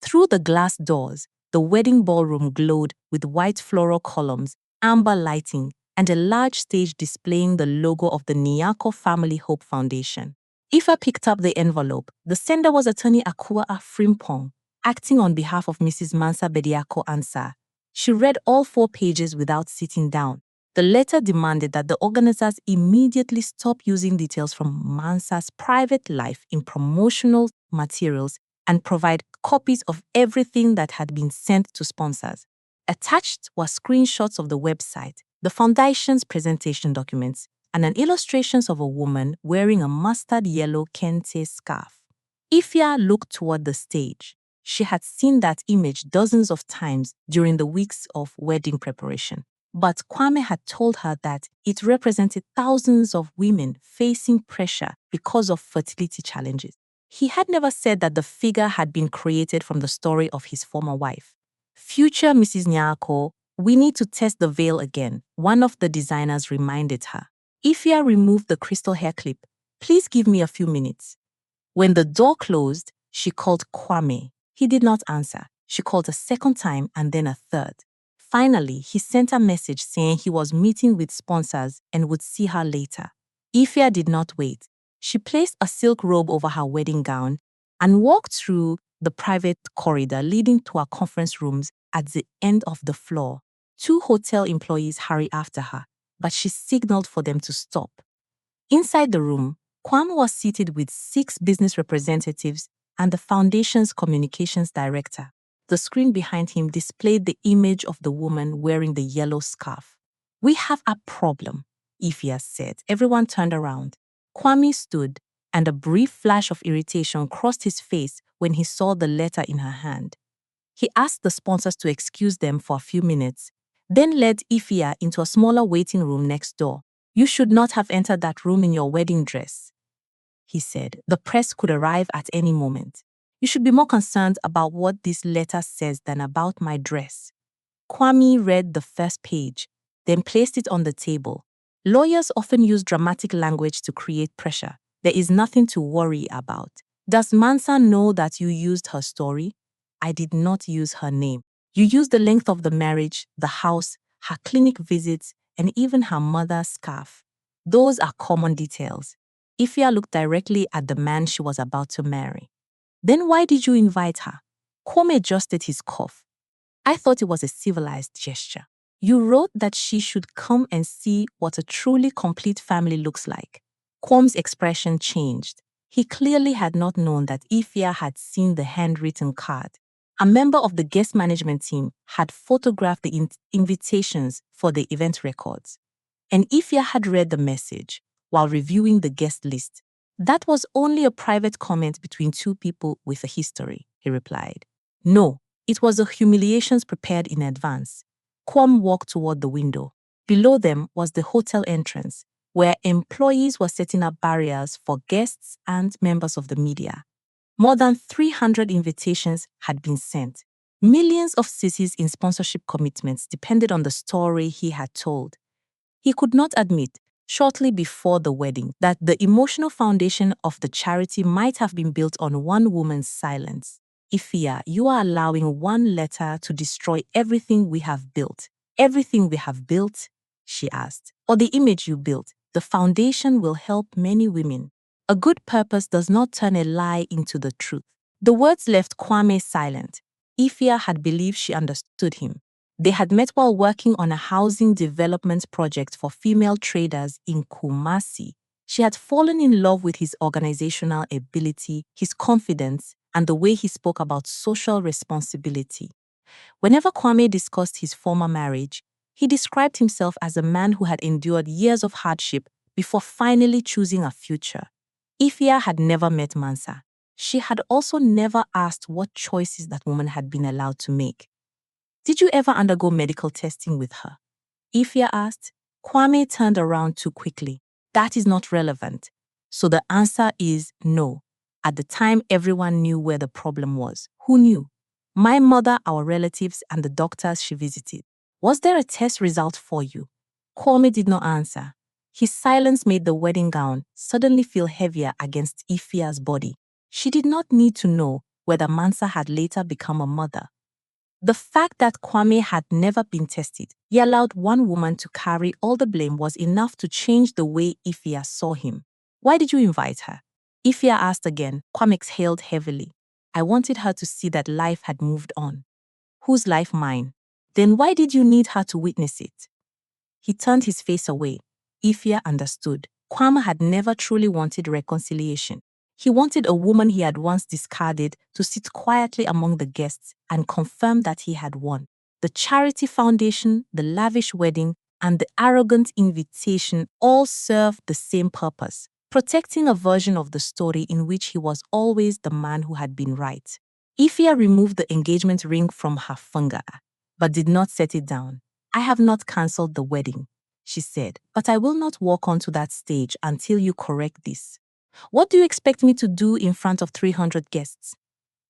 Through the glass doors, The wedding ballroom glowed with white floral columns, amber lighting, and a large stage displaying the logo of the Nyako Family Hope Foundation. Ifa picked up the envelope. The sender was attorney Akua Frimpong, acting on behalf of Mrs. Mansa Bediako Ansah. She read all 4 pages without sitting down. The letter demanded that the organizers immediately stop using details from Mansa's private life in promotional materials and provide copies of everything that had been sent to sponsors. Attached were screenshots of the website, the foundation's presentation documents, and an illustrations of a woman wearing a mustard yellow kente scarf. Ifya looked toward the stage. She had seen that image dozens of times during the weeks of wedding preparation. But Kwame had told her that it represented thousands of women facing pressure because of fertility challenges. He had never said that the figure had been created from the story of his former wife. Future Mrs. Nyako, we need to test the veil again, one of the designers reminded her. Ifya removed the crystal hair clip. Please give me a few minutes. When the door closed, she called Kwame. He did not answer. She called a second time and then a third. Finally, he sent a message saying he was meeting with sponsors and would see her later. Ifya did not wait. She placed a silk robe over her wedding gown and walked through the private corridor leading to her conference rooms at the end of the floor. 2 hotel employees hurried after her, but she signaled for them to stop. Inside the room, Kwame was seated with 6 business representatives and the foundation's communications director. The screen behind him displayed the image of the woman wearing the yellow scarf. We have a problem, Ifya said. Everyone turned around. Kwame stood, and a brief flash of irritation crossed his face when he saw the letter in her hand. He asked the sponsors to excuse them for a few minutes, then led Ifya into a smaller waiting room next door. You should not have entered that room in your wedding dress, he said. The press could arrive at any moment. You should be more concerned about what this letter says than about my dress. Kwame read the first page, then placed it on the table. Lawyers often use dramatic language to create pressure. There is nothing to worry about. Does Mansa know that you used her story? I did not use her name. You used the length of the marriage, the house, her clinic visits, and even her mother's scarf. Those are common details. Ifya looked directly at the man she was about to marry. Then why did you invite her? Kwame adjusted his cough. I thought it was a civilized gesture. You wrote that she should come and see what a truly complete family looks like. Kwame's expression changed. He clearly had not known that Ifya had seen the handwritten card. A member of the guest management team had photographed the invitations for the event records. And Ifya had read the message while reviewing the guest list. That was only a private comment between 2 people with a history, he replied. No, it was the humiliations prepared in advance. Kwame walked toward the window. Below them was the hotel entrance, where employees were setting up barriers for guests and members of the media. More than 300 invitations had been sent. Millions of cities in sponsorship commitments depended on the story he had told. He could not admit, shortly before the wedding, that the emotional foundation of the charity might have been built on one woman's silence. Ifya, you are allowing one letter to destroy everything we have built. Everything we have built, she asked, or the image you built. The foundation will help many women. A good purpose does not turn a lie into the truth. The words left Kwame silent. Ifya had believed she understood him. They had met while working on a housing development project for female traders in Kumasi. She had fallen in love with his organizational ability, his confidence, and the way he spoke about social responsibility. Whenever Kwame discussed his former marriage, he described himself as a man who had endured years of hardship before finally choosing a future. Ifya had never met Mansa. She had also never asked what choices that woman had been allowed to make. Did you ever undergo medical testing with her? Ifya asked. Kwame turned around too quickly. That is not relevant. So the answer is no. At the time, everyone knew where the problem was. Who knew? My mother, our relatives, and the doctors she visited. Was there a test result for you? Kwame did not answer. His silence made the wedding gown suddenly feel heavier against Ifya's body. She did not need to know whether Mansa had later become a mother. The fact that Kwame had never been tested, he allowed one woman to carry all the blame was enough to change the way Ifya saw him. Why did you invite her? Ifya asked again. Kwame exhaled heavily. I wanted her to see that life had moved on. Whose life? Mine. Then why did you need her to witness it? He turned his face away. Ifya understood. Kwame had never truly wanted reconciliation. He wanted a woman he had once discarded to sit quietly among the guests and confirm that he had won. The charity foundation, the lavish wedding, and the arrogant invitation all served the same purpose, protecting a version of the story in which he was always the man who had been right. Ifya removed the engagement ring from her finger, but did not set it down. I have not cancelled the wedding, she said, but I will not walk onto that stage until you correct this. What do you expect me to do in front of 300 guests?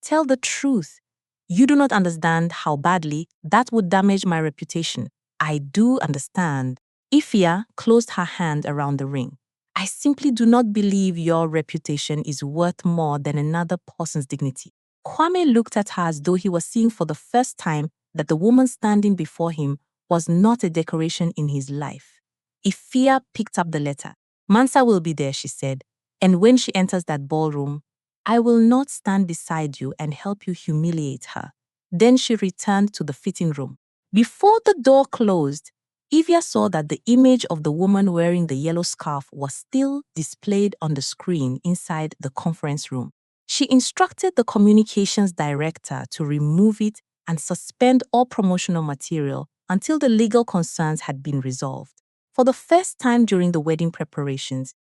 Tell the truth. You do not understand how badly that would damage my reputation. I do understand. Ifya closed her hand around the ring. I simply do not believe your reputation is worth more than another person's dignity. Kwame looked at her as though he was seeing for the first time that the woman standing before him was not a decoration in his life. Ifya picked up the letter. Mansa will be there, she said, and when she enters that ballroom, I will not stand beside you and help you humiliate her. Then she returned to the fitting room. Before the door closed, Ifya saw that the image of the woman wearing the yellow scarf was still displayed on the screen inside the conference room. She instructed the communications director to remove it and suspend all promotional material until the legal concerns had been resolved. For the first time during the wedding preparations,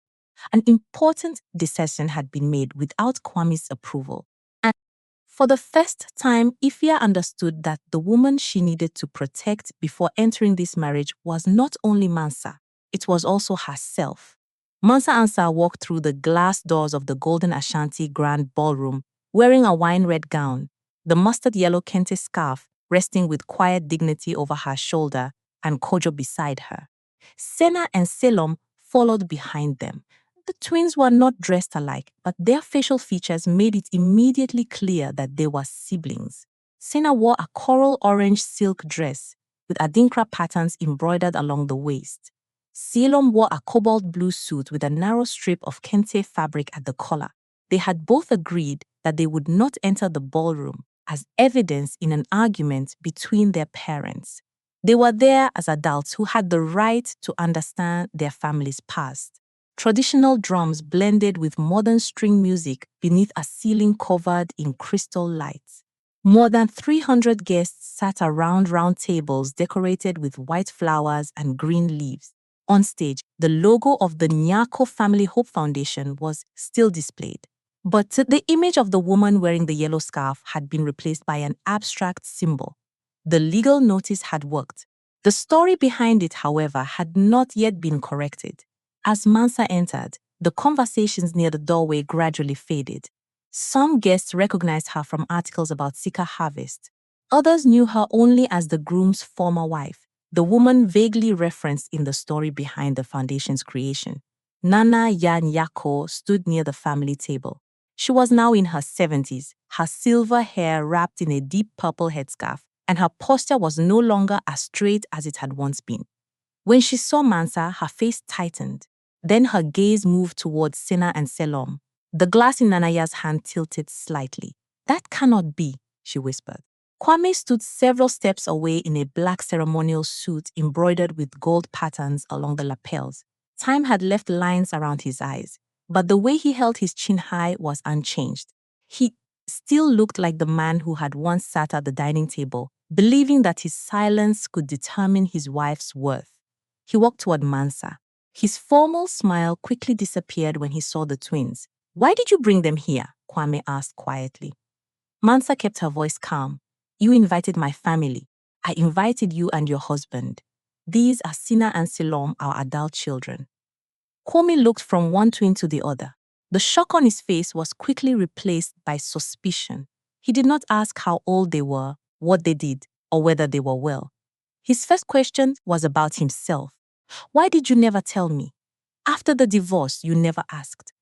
an important decision had been made without Kwame's approval. And for the first time, Ifya understood that the woman she needed to protect before entering this marriage was not only Mansa, it was also herself. Mansa Ansah walked through the glass doors of the Golden Ashanti Grand Ballroom wearing a wine-red gown, the mustard yellow kente scarf resting with quiet dignity over her shoulder and Kojo beside her. Senna and Selom followed behind them. The twins were not dressed alike, but their facial features made it immediately clear that they were siblings. Senna wore a coral orange silk dress with adinkra patterns embroidered along the waist. Selom wore a cobalt blue suit with a narrow strip of kente fabric at the collar. They had both agreed that they would not enter the ballroom as evidence in an argument between their parents. They were there as adults who had the right to understand their family's past. Traditional drums blended with modern string music beneath a ceiling covered in crystal lights. More than 300 guests sat around round tables decorated with white flowers and green leaves. On stage, the logo of the Nyako Family Hope Foundation was still displayed. But the image of the woman wearing the yellow scarf had been replaced by an abstract symbol. The legal notice had worked. The story behind it, however, had not yet been corrected. As Mansa entered, the conversations near the doorway gradually faded. Some guests recognized her from articles about Sika harvest. Others knew her only as the groom's former wife, the woman vaguely referenced in the story behind the foundation's creation. Nana Yan Yako stood near the family table. She was now in her 70s, her silver hair wrapped in a deep purple headscarf, and her posture was no longer as straight as it had once been. When she saw Mansa, her face tightened. Then her gaze moved towards Senna and Selom. The glass in Nanaya's hand tilted slightly. That cannot be, she whispered. Kwame stood several steps away in a black ceremonial suit embroidered with gold patterns along the lapels. Time had left lines around his eyes, but the way he held his chin high was unchanged. He still looked like the man who had once sat at the dining table, believing that his silence could determine his wife's worth. He walked toward Mansa. His formal smile quickly disappeared when he saw the twins. Why did you bring them here? Kwame asked quietly. Mansa kept her voice calm. You invited my family. I invited you and your husband. These are Sina and Selom, our adult children. Kwame looked from one twin to the other. The shock on his face was quickly replaced by suspicion. He did not ask how old they were, what they did, or whether they were well. His first question was about himself. Why did you never tell me? After the divorce, you never asked.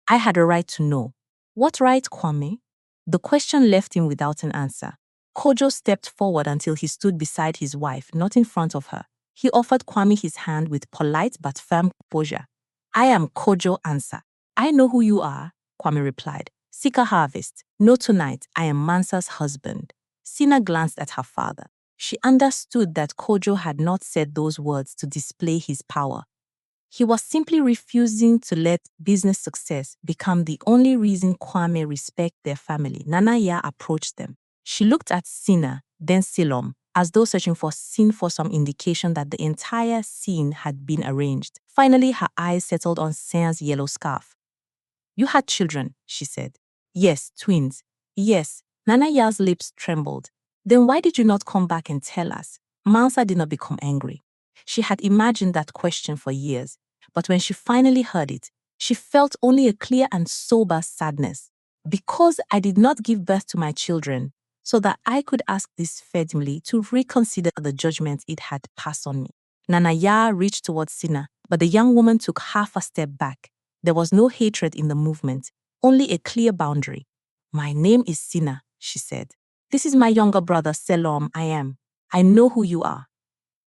I had a right to know. What right, Kwame? The question left him without an answer. Kojo stepped forward until he stood beside his wife, not in front of her. He offered Kwame his hand with polite but firm composure. I am Kojo Ansa. I know who you are, Kwame replied. Seek a harvest. No tonight, I am Mansa's husband. Sina glanced at her father. She understood that Kojo had not said those words to display his power. He was simply refusing to let business success become the only reason Kwame respect their family. Nanaya approached them. She looked at Sina, then Silom, as though searching for some indication that the entire scene had been arranged. Finally, her eyes settled on Sina's yellow scarf. You had children, she said. Yes, twins. Yes. Nanaya's lips trembled. Then why did you not come back and tell us? Mansa did not become angry. She had imagined that question for years, but when she finally heard it, she felt only a clear and sober sadness. Because I did not give birth to my children, so that I could ask this family to reconsider the judgment it had passed on me. Nanaya reached towards Sina, but the young woman took half a step back. There was no hatred in the movement, only a clear boundary. My name is Sina, she said. This is my younger brother, Selom. I know who you are.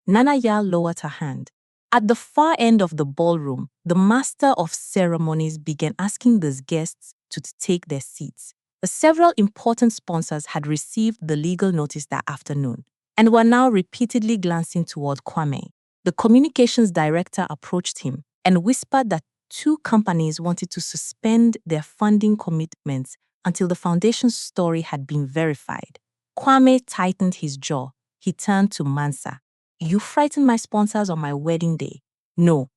Nanaya lowered her hand. At the far end of the ballroom, the master of ceremonies began asking the guests to take their seats. Several important sponsors had received the legal notice that afternoon and were now repeatedly glancing toward Kwame. The communications director approached him and whispered that 2 companies wanted to suspend their funding commitments until the foundation's story had been verified. Kwame tightened his jaw. He turned to Mansa. You frightened my sponsors on my wedding day. No.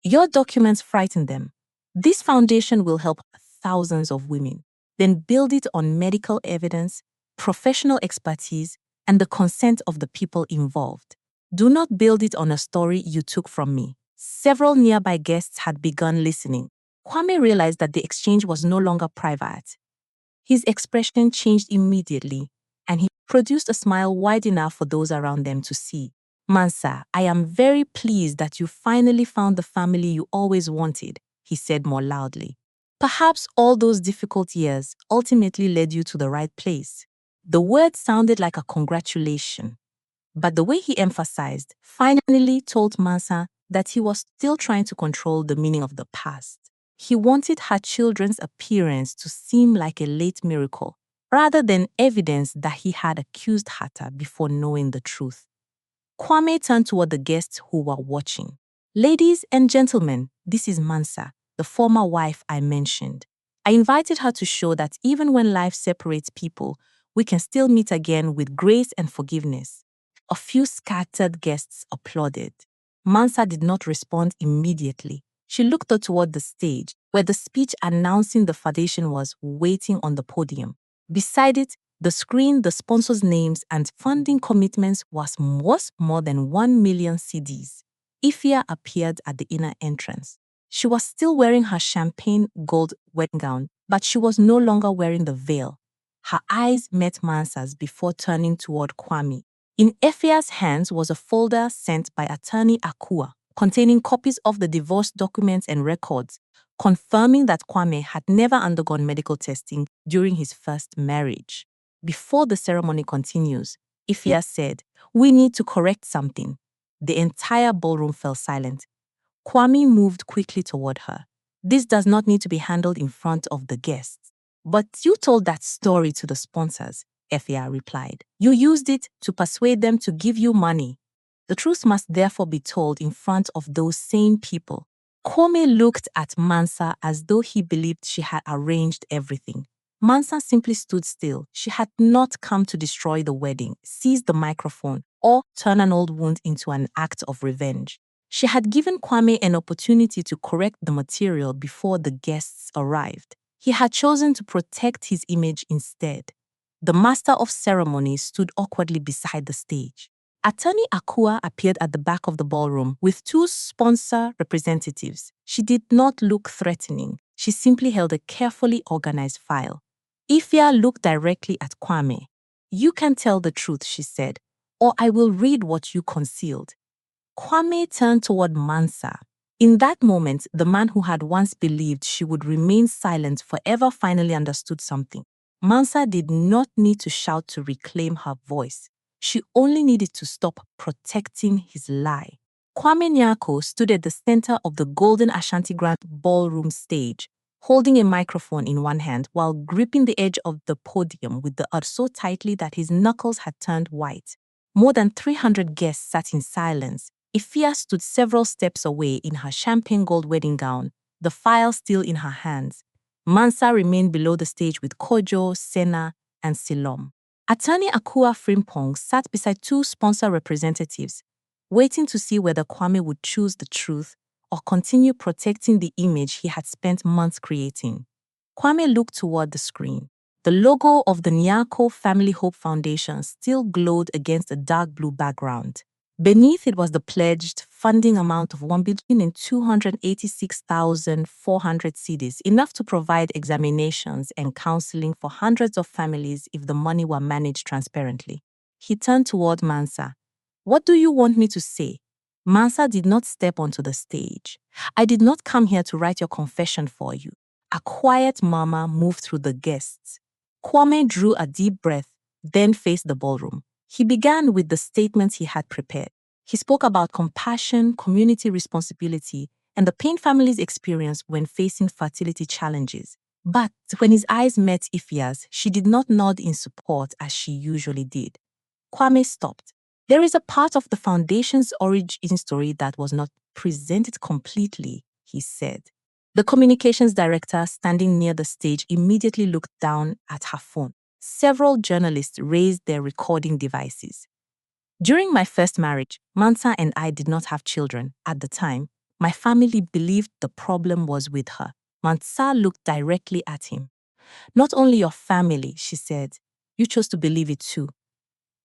Your documents frightened them. This foundation will help thousands of women. Then build it on medical evidence, professional expertise, and the consent of the people involved. Do not build it on a story you took from me. Several nearby guests had begun listening. Kwame realized that the exchange was no longer private. His expression changed immediately, and he produced a smile wide enough for those around them to see. Mansa, I am very pleased that you finally found the family you always wanted, he said more loudly. Perhaps all those difficult years ultimately led you to the right place. The word sounded like a congratulation, but the way he emphasized finally told Mansa that he was still trying to control the meaning of the past. He wanted her children's appearance to seem like a late miracle, rather than evidence that he had accused Hatta before knowing the truth. Kwame turned toward the guests who were watching. Ladies and gentlemen, this is Mansa, the former wife I mentioned. I invited her to show that even when life separates people, we can still meet again with grace and forgiveness. A few scattered guests applauded. Mansa did not respond immediately. She looked toward the stage, where the speech announcing the foundation was waiting on the podium. Beside it, the screen, the sponsors' names, and funding commitments was more than 1 million CDs. Ifya appeared at the inner entrance. She was still wearing her champagne gold wedding gown, but she was no longer wearing the veil. Her eyes met Mansa's before turning toward Kwame. In Ifya's hands was a folder sent by attorney Akua, containing copies of the divorce documents and records, confirming that Kwame had never undergone medical testing during his first marriage. Before the ceremony continues, Ifya said, "We need to correct something." The entire ballroom fell silent. Kwame moved quickly toward her. "This does not need to be handled in front of the guests." "But you told that story to the sponsors," Ifya replied. "You used it to persuade them to give you money. The truth must therefore be told in front of those same people." Kwame looked at Mansa as though he believed she had arranged everything. Mansa simply stood still. She had not come to destroy the wedding, seize the microphone, or turn an old wound into an act of revenge. She had given Kwame an opportunity to correct the material before the guests arrived. He had chosen to protect his image instead. The master of ceremonies stood awkwardly beside the stage. Attorney Akua appeared at the back of the ballroom with 2 sponsor representatives. She did not look threatening. She simply held a carefully organized file. Ifya looked directly at Kwame. "You can tell the truth," she said, "or I will read what you concealed." Kwame turned toward Mansa. In that moment, the man who had once believed she would remain silent forever finally understood something. Mansa did not need to shout to reclaim her voice. She only needed to stop protecting his lie. Kwame Nyako stood at the center of the Golden Ashanti Grand ballroom stage, holding a microphone in one hand while gripping the edge of the podium with the other so tightly that his knuckles had turned white. More than 300 guests sat in silence. Ifia stood several steps away in her champagne gold wedding gown, the file still in her hands. Mansa remained below the stage with Kojo, Senna, and Silom. Attorney Akua Frimpong sat beside two sponsor representatives, waiting to see whether Kwame would choose the truth or continue protecting the image he had spent months creating. Kwame looked toward the screen. The logo of the Nyako Family Hope Foundation still glowed against a dark blue background. Beneath it was the pledged funding amount of 1,286,400 cedis, enough to provide examinations and counseling for hundreds of families if the money were managed transparently. He turned toward Mansa. "What do you want me to say?" Mansa did not step onto the stage. "I did not come here to write your confession for you." A quiet murmur moved through the guests. Kwame drew a deep breath, then faced the ballroom. He began with the statements he had prepared. He spoke about compassion, community responsibility, and the pain families experience when facing fertility challenges. But when his eyes met Ifia's, she did not nod in support as she usually did. Kwame stopped. "There is a part of the foundation's origin story that was not presented completely," he said. The communications director, standing near the stage, immediately looked down at her phone. Several journalists raised their recording devices. "During my first marriage, Mansa and I did not have children. At the time, my family believed the problem was with her." Mansa looked directly at him. "Not only your family," she said. "You chose to believe it too."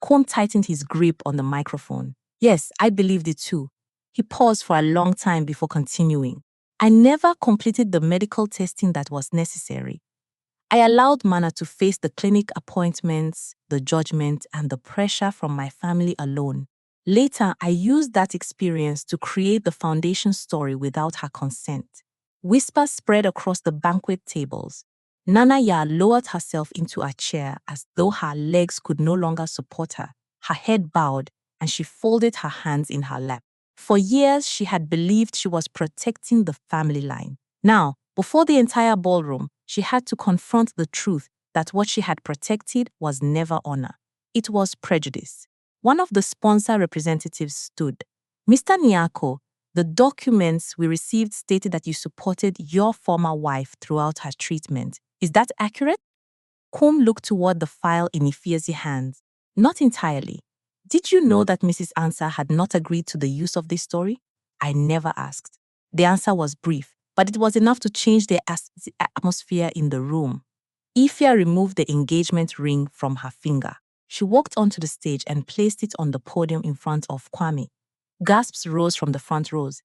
Kwame tightened his grip on the microphone. "Yes, I believed it too." He paused for a long time before continuing. "I never completed the medical testing that was necessary. I allowed Mana to face the clinic appointments, the judgment, and the pressure from my family alone. Later, I used that experience to create the foundation story without her consent." Whispers spread across the banquet tables. Nana Ya lowered herself into a chair as though her legs could no longer support her. Her head bowed, and she folded her hands in her lap. For years, she had believed she was protecting the family line. Now, before the entire ballroom, she had to confront the truth that what she had protected was never honor. It was prejudice. One of the sponsor representatives stood. "Mr. Nyako, the documents we received stated that you supported your former wife throughout her treatment. Is that accurate?" Kwame looked toward the file in Ifia's hands. "Not entirely. Did you know that Mrs. Ansah had not agreed to the use of this story?" "I never asked." The answer was brief, but it was enough to change the atmosphere in the room. Ifia removed the engagement ring from her finger. She walked onto the stage and placed it on the podium in front of Kwame. Gasps rose from the front rows.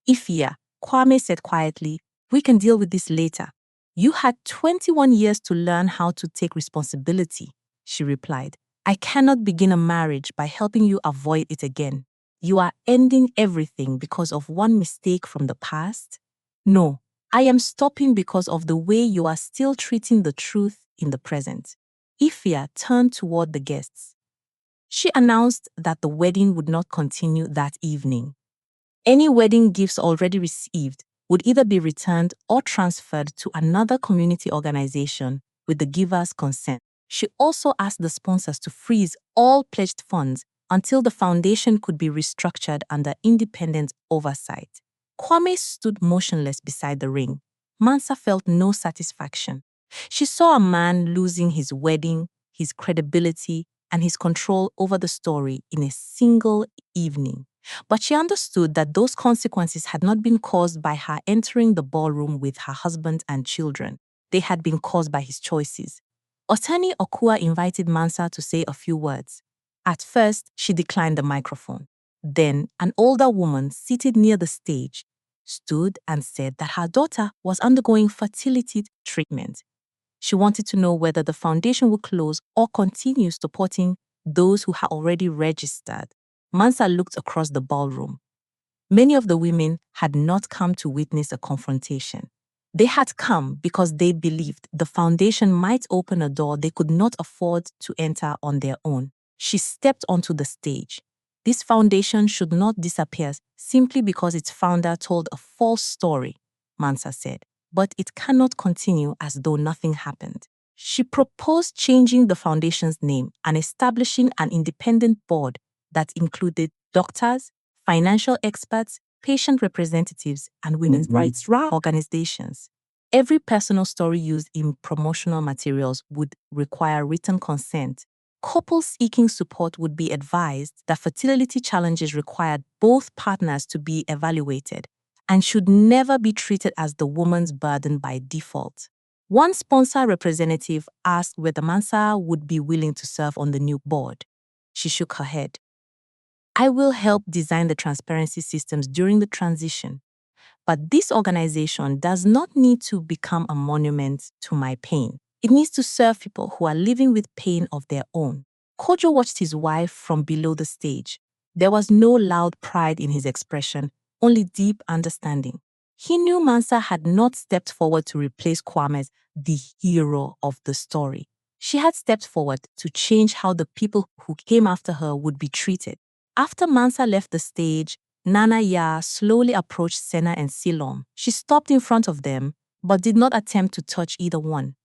"Ifia," Kwame said quietly, "we can deal with this later." "You had 21 years to learn how to take responsibility," she replied. "I cannot begin a marriage by helping you avoid it again. You are ending everything because of one mistake from the past?" "No, I am stopping because of the way you are still treating the truth in the present." Ifia turned toward the guests. She announced that the wedding would not continue that evening. Any wedding gifts already received would either be returned or transferred to another community organization with the giver's consent. She also asked the sponsors to freeze all pledged funds until the foundation could be restructured under independent oversight. Kwame stood motionless beside the ring. Mansa felt no satisfaction. She saw a man losing his wedding, his credibility, and his control over the story in a single evening. But she understood that those consequences had not been caused by her entering the ballroom with her husband and children. They had been caused by his choices. Attorney Okua invited Mansa to say a few words. At first, she declined the microphone. Then, an older woman seated near the stage stood and said that her daughter was undergoing fertility treatment. She wanted to know whether the foundation would close or continue supporting those who had already registered. Mansa looked across the ballroom. Many of the women had not come to witness a confrontation. They had come because they believed the foundation might open a door they could not afford to enter on their own. She stepped onto the stage. This foundation should not disappear simply because its founder told a false story, Mansa said, but it cannot continue as though nothing happened. She proposed changing the foundation's name and establishing an independent board that included doctors, financial experts, patient representatives, and women's rights organizations. Every personal story used in promotional materials would require written consent. Couples seeking support would be advised that fertility challenges required both partners to be evaluated and should never be treated as the woman's burden by default. One sponsor representative asked whether Mansa would be willing to serve on the new board. She shook her head. I will help design the transparency systems during the transition, but this organization does not need to become a monument to my pain. It needs to serve people who are living with pain of their own. Kojo watched his wife from below the stage. There was no loud pride in his expression, only deep understanding. He knew Mansa had not stepped forward to replace Kwame as the hero of the story. She had stepped forward to change how the people who came after her would be treated. After Mansa left the stage, Nana Ya slowly approached Senna and Silom. She stopped in front of them, but did not attempt to touch either one.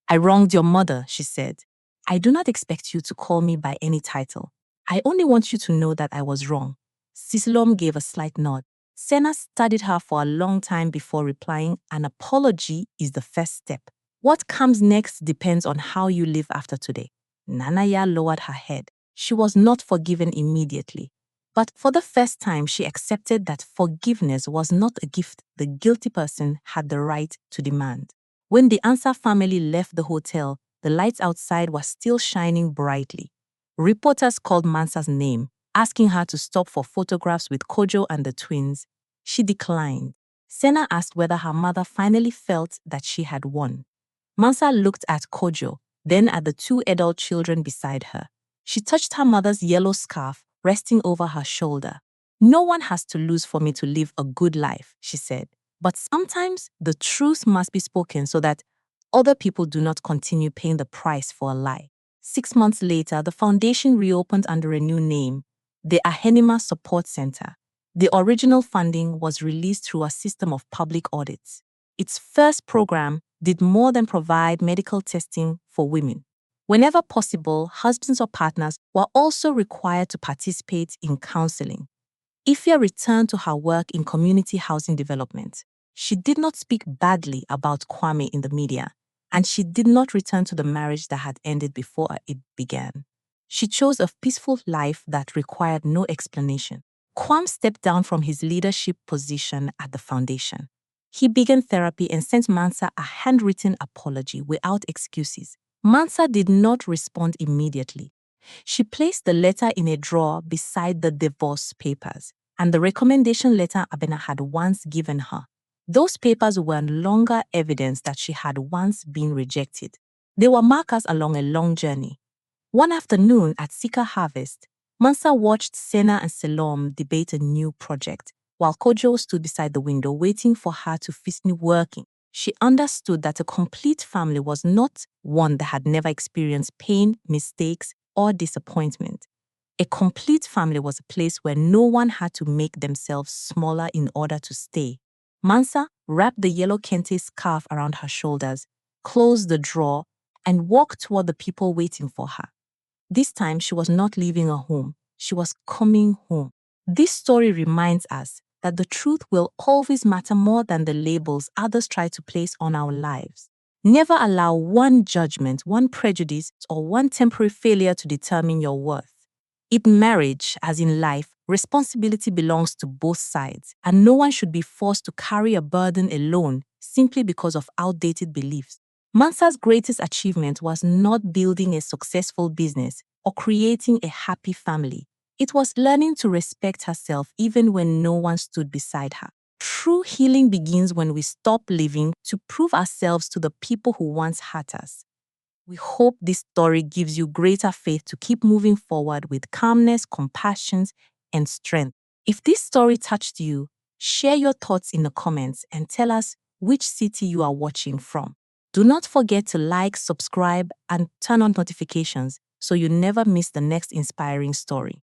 I wronged your mother, she said. I do not expect you to call me by any title. I only want you to know that I was wrong. Silom gave a slight nod. Senna studied her for a long time before replying, an apology is the first step. What comes next depends on how you live after today. Nana Ya lowered her head. She was not forgiven immediately. But for the first time, she accepted that forgiveness was not a gift the guilty person had the right to demand. When the Ansar family left the hotel, the lights outside were still shining brightly. Reporters called Mansa's name, asking her to stop for photographs with Kojo and the twins. She declined. Senna asked whether her mother finally felt that she had won. Mansa looked at Kojo, then at the two adult children beside her. She touched her mother's yellow scarf resting over her shoulder. No one has to lose for me to live a good life, she said. But sometimes the truth must be spoken so that other people do not continue paying the price for a lie. 6 months later, the foundation reopened under a new name, the Ahenima Support Center. The original funding was released through a system of public audits. Its first program did more than provide medical testing for women. Whenever possible, husbands or partners were also required to participate in counseling. Ifya returned to her work in community housing development. She did not speak badly about Kwame in the media, and she did not return to the marriage that had ended before it began. She chose a peaceful life that required no explanation. Kwame stepped down from his leadership position at the foundation. He began therapy and sent Mansa a handwritten apology without excuses. Mansa did not respond immediately. She placed the letter in a drawer beside the divorce papers and the recommendation letter Abena had once given her. Those papers were no longer evidence that she had once been rejected. They were markers along a long journey. One afternoon at Sika Harvest, Mansa watched Senna and Selom debate a new project, while Kojo stood beside the window waiting for her to finish working. She understood that a complete family was not one that had never experienced pain, mistakes, or disappointment. A complete family was a place where no one had to make themselves smaller in order to stay. Mansa wrapped the yellow kente scarf around her shoulders, closed the drawer, and walked toward the people waiting for her. This time, she was not leaving her home. She was coming home. This story reminds us that the truth will always matter more than the labels others try to place on our lives. Never allow one judgment, one prejudice, or one temporary failure to determine your worth. In marriage, as in life, responsibility belongs to both sides, and no one should be forced to carry a burden alone simply because of outdated beliefs. Mansa's greatest achievement was not building a successful business or creating a happy family. It was learning to respect herself even when no one stood beside her. True healing begins when we stop living to prove ourselves to the people who once hurt us. We hope this story gives you greater faith to keep moving forward with calmness, compassion, and strength. If this story touched you, share your thoughts in the comments and tell us which city you are watching from. Do not forget to like, subscribe, and turn on notifications so you never miss the next inspiring story.